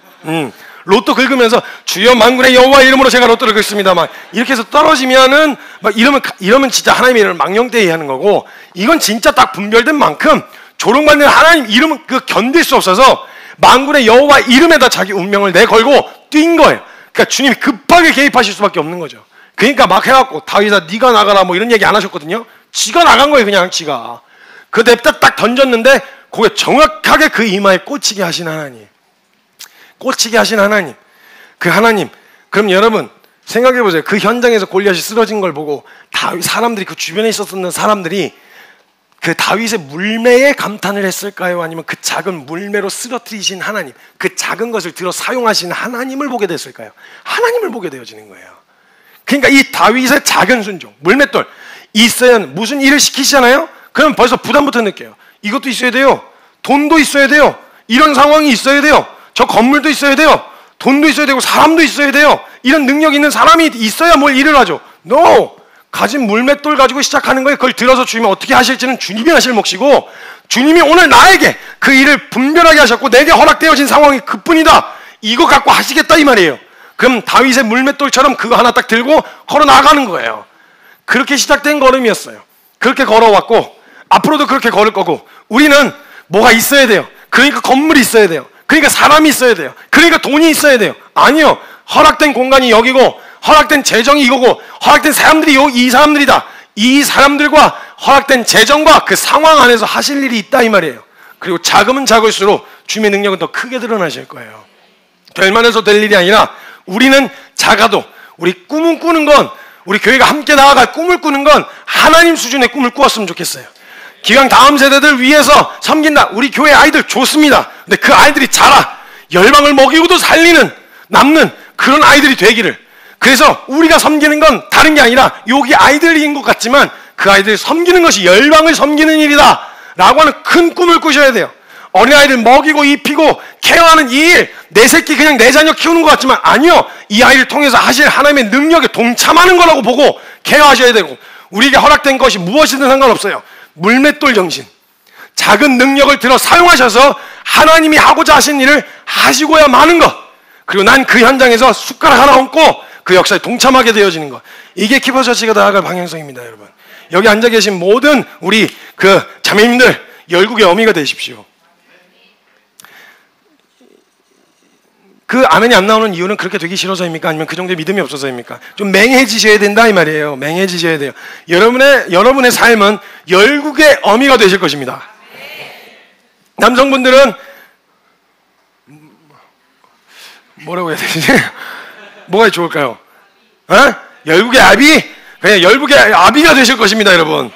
로또 긁으면서 주여 만군의 여호와 이름으로 제가 로또를 긁습니다. 막 이렇게 해서 떨어지면은 막 이러면 진짜 하나님의 이름을 망령되이 하는 거고 이건 진짜 딱 분별된 만큼 조롱받는 하나님 이름은 견딜 수 없어서 만군의 여호와 이름에다 자기 운명을 내걸고 뛴 거예요. 그러니까 주님이 급하게 개입하실 수밖에 없는 거죠. 그러니까 막 해갖고 다윗아 네가 나가라 뭐 이런 얘기 안 하셨거든요. 지가 나간 거예요. 그냥 지가. 그 냅다 딱 던졌는데 그게 정확하게 그 이마에 꽂히게 하신 하나님. 꽂히게 하신 하나님. 그 하나님. 그럼 여러분 생각해보세요. 그 현장에서 골리앗이 쓰러진 걸 보고 사람들이 그 주변에 있었던 사람들이 그 다윗의 물매에 감탄을 했을까요? 아니면 그 작은 물매로 쓰러뜨리신 하나님, 그 작은 것을 들어 사용하신 하나님을 보게 됐을까요? 하나님을 보게 되어지는 거예요. 그러니까 이 다윗의 작은 순종, 물맷돌 있어야 무슨 일을 시키시잖아요? 그럼 벌써 부담부터 느껴요. 이것도 있어야 돼요. 돈도 있어야 돼요. 이런 상황이 있어야 돼요. 저 건물도 있어야 돼요. 돈도 있어야 되고 사람도 있어야 돼요. 이런 능력 있는 사람이 있어야 뭘 일을 하죠. No! 가진 물맷돌 가지고 시작하는 거예요. 그걸 들어서 주님이 어떻게 하실지는 주님이 하실 몫이고 주님이 오늘 나에게 그 일을 분별하게 하셨고 내게 허락되어진 상황이 그뿐이다. 이거 갖고 하시겠다 이 말이에요. 그럼 다윗의 물맷돌처럼 그거 하나 딱 들고 걸어 나가는 거예요. 그렇게 시작된 걸음이었어요. 그렇게 걸어왔고 앞으로도 그렇게 걸을 거고, 우리는 뭐가 있어야 돼요. 그러니까 건물이 있어야 돼요. 그러니까 사람이 있어야 돼요. 그러니까 돈이 있어야 돼요. 아니요. 허락된 공간이 여기고, 허락된 재정이 이거고, 허락된 사람들이 이 사람들이다. 이 사람들과 허락된 재정과 그 상황 안에서 하실 일이 있다 이 말이에요. 그리고 작으면 작을수록 주님의 능력은 더 크게 드러나실 거예요. 될 만해서 될 일이 아니라, 우리는 작아도 우리 꿈을 꾸는 건, 우리 교회가 함께 나아갈 꿈을 꾸는 건 하나님 수준의 꿈을 꾸었으면 좋겠어요. 기왕 다음 세대들 위해서 섬긴다. 우리 교회 아이들 좋습니다. 근데 그 아이들이 자라 열방을 먹이고도 살리는, 남는 그런 아이들이 되기를. 그래서 우리가 섬기는 건 다른 게 아니라 여기 아이들인 것 같지만 그 아이들 섬기는 것이 열방을 섬기는 일이다 라고 하는 큰 꿈을 꾸셔야 돼요. 어린아이를 먹이고 입히고 케어하는 이 일, 내 새끼 그냥 내 자녀 키우는 것 같지만 아니요, 이 아이를 통해서 하실 하나님의 능력에 동참하는 거라고 보고 케어하셔야 되고, 우리에게 허락된 것이 무엇이든 상관없어요. 물맷돌 정신, 작은 능력을 들어 사용하셔서 하나님이 하고자 하신 일을 하시고야 마는 것, 그리고 난 그 현장에서 숟가락 하나 얹고 그 역사에 동참하게 되어지는 것, 이게 키퍼처치가 나아갈 방향성입니다. 여러분, 여기 앉아 계신 모든 우리 그 자매님들 열국의 어미가 되십시오. 그 아멘이 안 나오는 이유는 그렇게 되기 싫어서입니까? 아니면 그 정도의 믿음이 없어서입니까? 좀 맹해지셔야 된다 이 말이에요. 맹해지셔야 돼요. 여러분의 삶은 열국의 어미가 되실 것입니다. 남성분들은 뭐라고 해야 되지? 뭐가 좋을까요? 열국의 아비? 그냥 열국의 아비가 되실 것입니다, 여러분.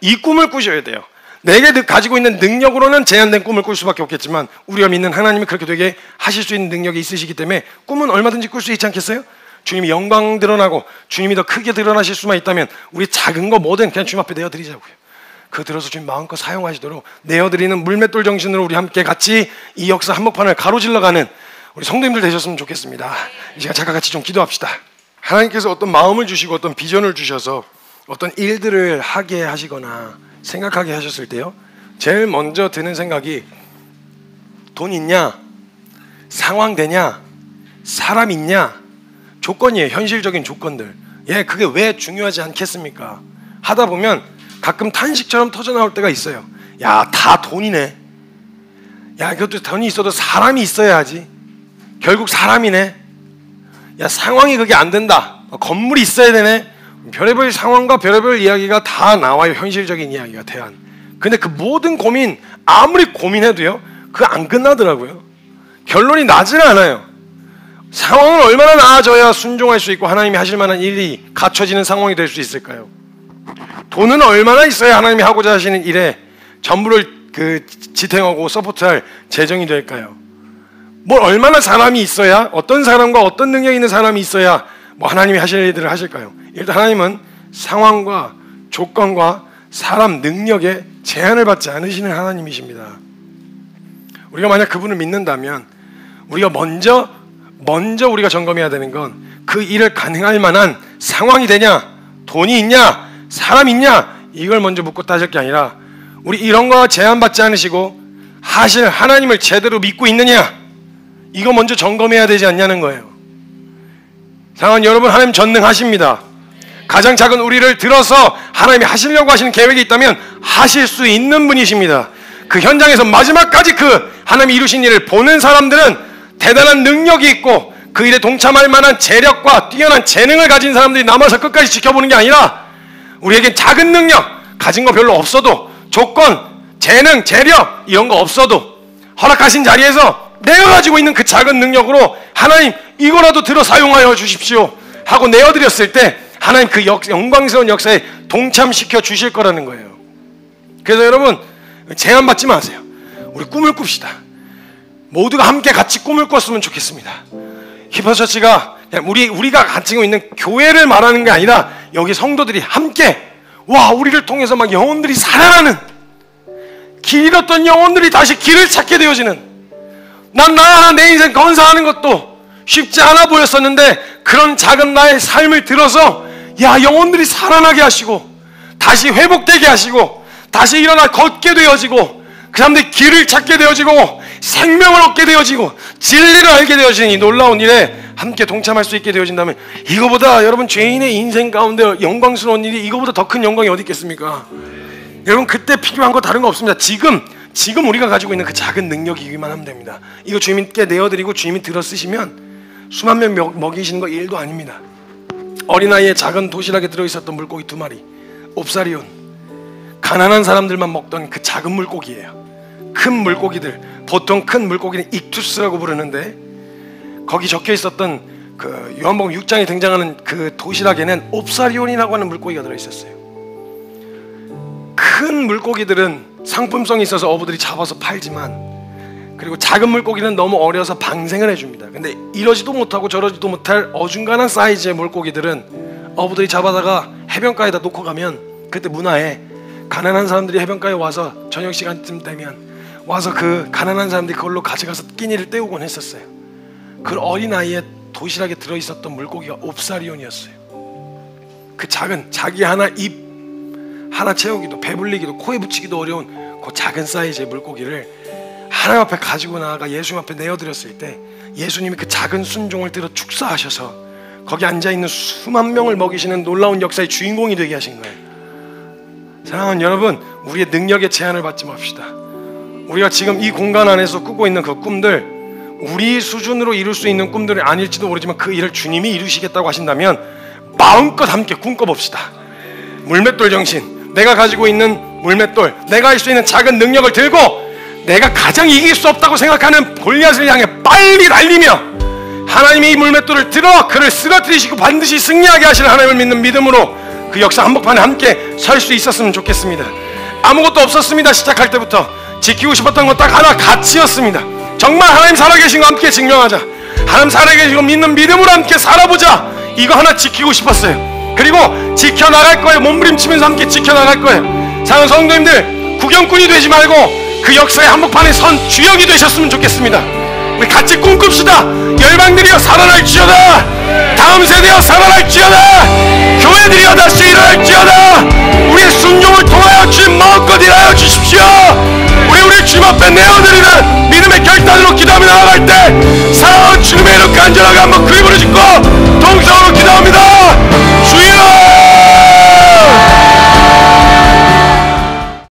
이 꿈을 꾸셔야 돼요. 내게 가지고 있는 능력으로는 제한된 꿈을 꿀 수밖에 없겠지만, 우리가 믿는 하나님이 그렇게 되게 하실 수 있는 능력이 있으시기 때문에 꿈은 얼마든지 꿀 수 있지 않겠어요? 주님이 영광 드러나고 주님이 더 크게 드러나실 수만 있다면 우리 작은 거 뭐든 그냥 주님 앞에 내어드리자고요. 그거 들어서 주님 마음껏 사용하시도록 내어드리는 물맷돌 정신으로 우리 함께 같이 이 역사 한복판을 가로질러가는 우리 성도님들 되셨으면 좋겠습니다. 이 시간 잠깐 같이 좀 기도합시다. 하나님께서 어떤 마음을 주시고 어떤 비전을 주셔서 어떤 일들을 하게 하시거나 생각하게 하셨을 때요, 제일 먼저 드는 생각이 돈 있냐, 상황 되냐, 사람 있냐, 조건이에요. 현실적인 조건들. 그게 왜 중요하지 않겠습니까? 하다 보면 가끔 탄식처럼 터져나올 때가 있어요. 야, 다 돈이네. 야, 그것도 돈이 있어도 사람이 있어야 하지. 결국 사람이네. 야, 상황이 그게 안 된다. 건물이 있어야 되네. 별의별 상황과 별의별 이야기가 다 나와요. 현실적인 이야기가 대안. 근데 그 모든 고민, 아무리 고민해도요, 그거 안 끝나더라고요. 결론이 나질 않아요. 상황은 얼마나 나아져야 순종할 수 있고 하나님이 하실 만한 일이 갖춰지는 상황이 될 수 있을까요? 돈은 얼마나 있어야 하나님이 하고자 하시는 일에 전부를 지탱하고 서포트할 재정이 될까요? 뭘 얼마나 사람이 있어야, 어떤 사람과 어떤 능력이 있는 사람이 있어야 뭐 하나님이 하실 일들을 하실까요? 일단 하나님은 상황과 조건과 사람 능력에 제한을 받지 않으시는 하나님이십니다. 우리가 만약 그분을 믿는다면 우리가 먼저 우리가 점검해야 되는 건 그 일을 가능할 만한 상황이 되냐, 돈이 있냐, 사람 있냐, 이걸 먼저 묻고 따질 게 아니라 우리 이런 거 제한받지 않으시고 하실 하나님을 제대로 믿고 있느냐, 이거 먼저 점검해야 되지 않냐는 거예요. 사랑하는 여러분, 하나님 전능하십니다. 가장 작은 우리를 들어서 하나님이 하시려고 하시는 계획이 있다면 하실 수 있는 분이십니다. 그 현장에서 마지막까지 그 하나님이 이루신 일을 보는 사람들은 대단한 능력이 있고 그 일에 동참할 만한 재력과 뛰어난 재능을 가진 사람들이 남아서 끝까지 지켜보는 게 아니라, 우리에겐 작은 능력 가진 거 별로 없어도, 조건, 재능, 재력 이런 거 없어도 허락하신 자리에서 내가 가지고 있는 그 작은 능력으로 하나님 이거라도 들어 사용하여 주십시오 하고 내어드렸을 때 하나님 그 영광스러운 역사에 동참시켜 주실 거라는 거예요. 그래서 여러분, 제한받지 마세요. 우리 꿈을 꿉시다. 모두가 함께 같이 꿈을 꿨으면 좋겠습니다. 히퍼처치가 그냥 우리가 가지고 있는 교회를 말하는 게 아니라 여기 성도들이 함께, 우리를 통해서 막 영혼들이 살아나는, 길 잃었던 영혼들이 다시 길을 찾게 되어지는, 난 내 인생 건사하는 것도 쉽지 않아 보였었는데 그런 작은 나의 삶을 들어서 영혼들이 살아나게 하시고 다시 회복되게 하시고 다시 일어나 걷게 되어지고 그 사람들이 길을 찾게 되어지고 생명을 얻게 되어지고 진리를 알게 되어지는 이 놀라운 일에 함께 동참할 수 있게 되어진다면, 이거보다 여러분 죄인의 인생 가운데 영광스러운 일이 이거보다 더 큰 영광이 어디 있겠습니까? 여러분, 그때 필요한 거 다른 거 없습니다. 지금 우리가 가지고 있는 그 작은 능력이기만 하면 됩니다. 이거 주님께 내어드리고 주님이 들어 쓰시면 수만 명 먹이시는 거 일도 아닙니다. 어린아이의 작은 도시락에 들어있었던 물고기 2마리, 옵사리온, 가난한 사람들만 먹던 그 작은 물고기예요. 큰 물고기들, 보통 큰 물고기는 익투스라고 부르는데, 거기 적혀 있었던 그 요한복음 6장에 등장하는 그 도시락에는 옵사리온이라고 하는 물고기가 들어있었어요. 큰 물고기들은 상품성이 있어서 어부들이 잡아서 팔지만, 그리고 작은 물고기는 너무 어려서 방생을 해줍니다. 근데 이러지도 못하고 저러지도 못할 어중간한 사이즈의 물고기들은 어부들이 잡아다가 해변가에다 놓고 가면, 그때 문화에 가난한 사람들이 해변가에 와서 저녁 시간쯤 되면 와서 그 가난한 사람들이 그걸로 가져가서 끼니를 때우곤 했었어요. 그 어린아이의 도시락에 들어있었던 물고기가 옵사리온이었어요. 그 작은, 자기 하나 입 하나 채우기도, 배불리기도, 코에 붙이기도 어려운 그 작은 사이즈의 물고기를 하나님 앞에 가지고 나아가 예수님 앞에 내어드렸을 때, 예수님이 그 작은 순종을 들어 축사하셔서 거기 앉아있는 수만 명을 먹이시는 놀라운 역사의 주인공이 되게 하신 거예요. 사랑하는 여러분, 우리의 능력의 제한을 받지 맙시다. 우리가 지금 이 공간 안에서 꾸고 있는 그 꿈들, 우리 수준으로 이룰 수 있는 꿈들이 아닐지도 모르지만 그 일을 주님이 이루시겠다고 하신다면 마음껏 함께 꿈꿔봅시다. 물맷돌 정신, 내가 가지고 있는 물맷돌, 내가 할 수 있는 작은 능력을 들고 내가 가장 이길 수 없다고 생각하는 골리앗을 향해 빨리 날리며, 하나님이 이 물맷돌을 들어 그를 쓰러뜨리시고 반드시 승리하게 하시는 하나님을 믿는 믿음으로 그 역사 한복판에 함께 설 수 있었으면 좋겠습니다. 아무것도 없었습니다. 시작할 때부터 지키고 싶었던 건 딱 하나, 가치였습니다. 정말 하나님 살아계신 거 함께 증명하자, 하나님 살아계신 거 믿는 믿음으로 함께 살아보자, 이거 하나 지키고 싶었어요. 그리고 지켜나갈 거예요. 몸부림치면서 함께 지켜나갈 거예요. 사랑하는 성도님들, 구경꾼이 되지 말고 그 역사의 한복판에 선 주역이 되셨으면 좋겠습니다. 우리 같이 꿈꿉시다. 열방들이여 살아날지어다, 다음 세대여 살아날지어다, 교회들이여 다시 일어날지어다. 우리의 순종을 통하여 주님 마음껏 일하여 주십시오. 우리 주님 앞에 내어드리는 믿음의 결단으로 기도하며 나아갈 때, 사랑하는 주님의 이름 간절하게 한번 그 입으로 짓고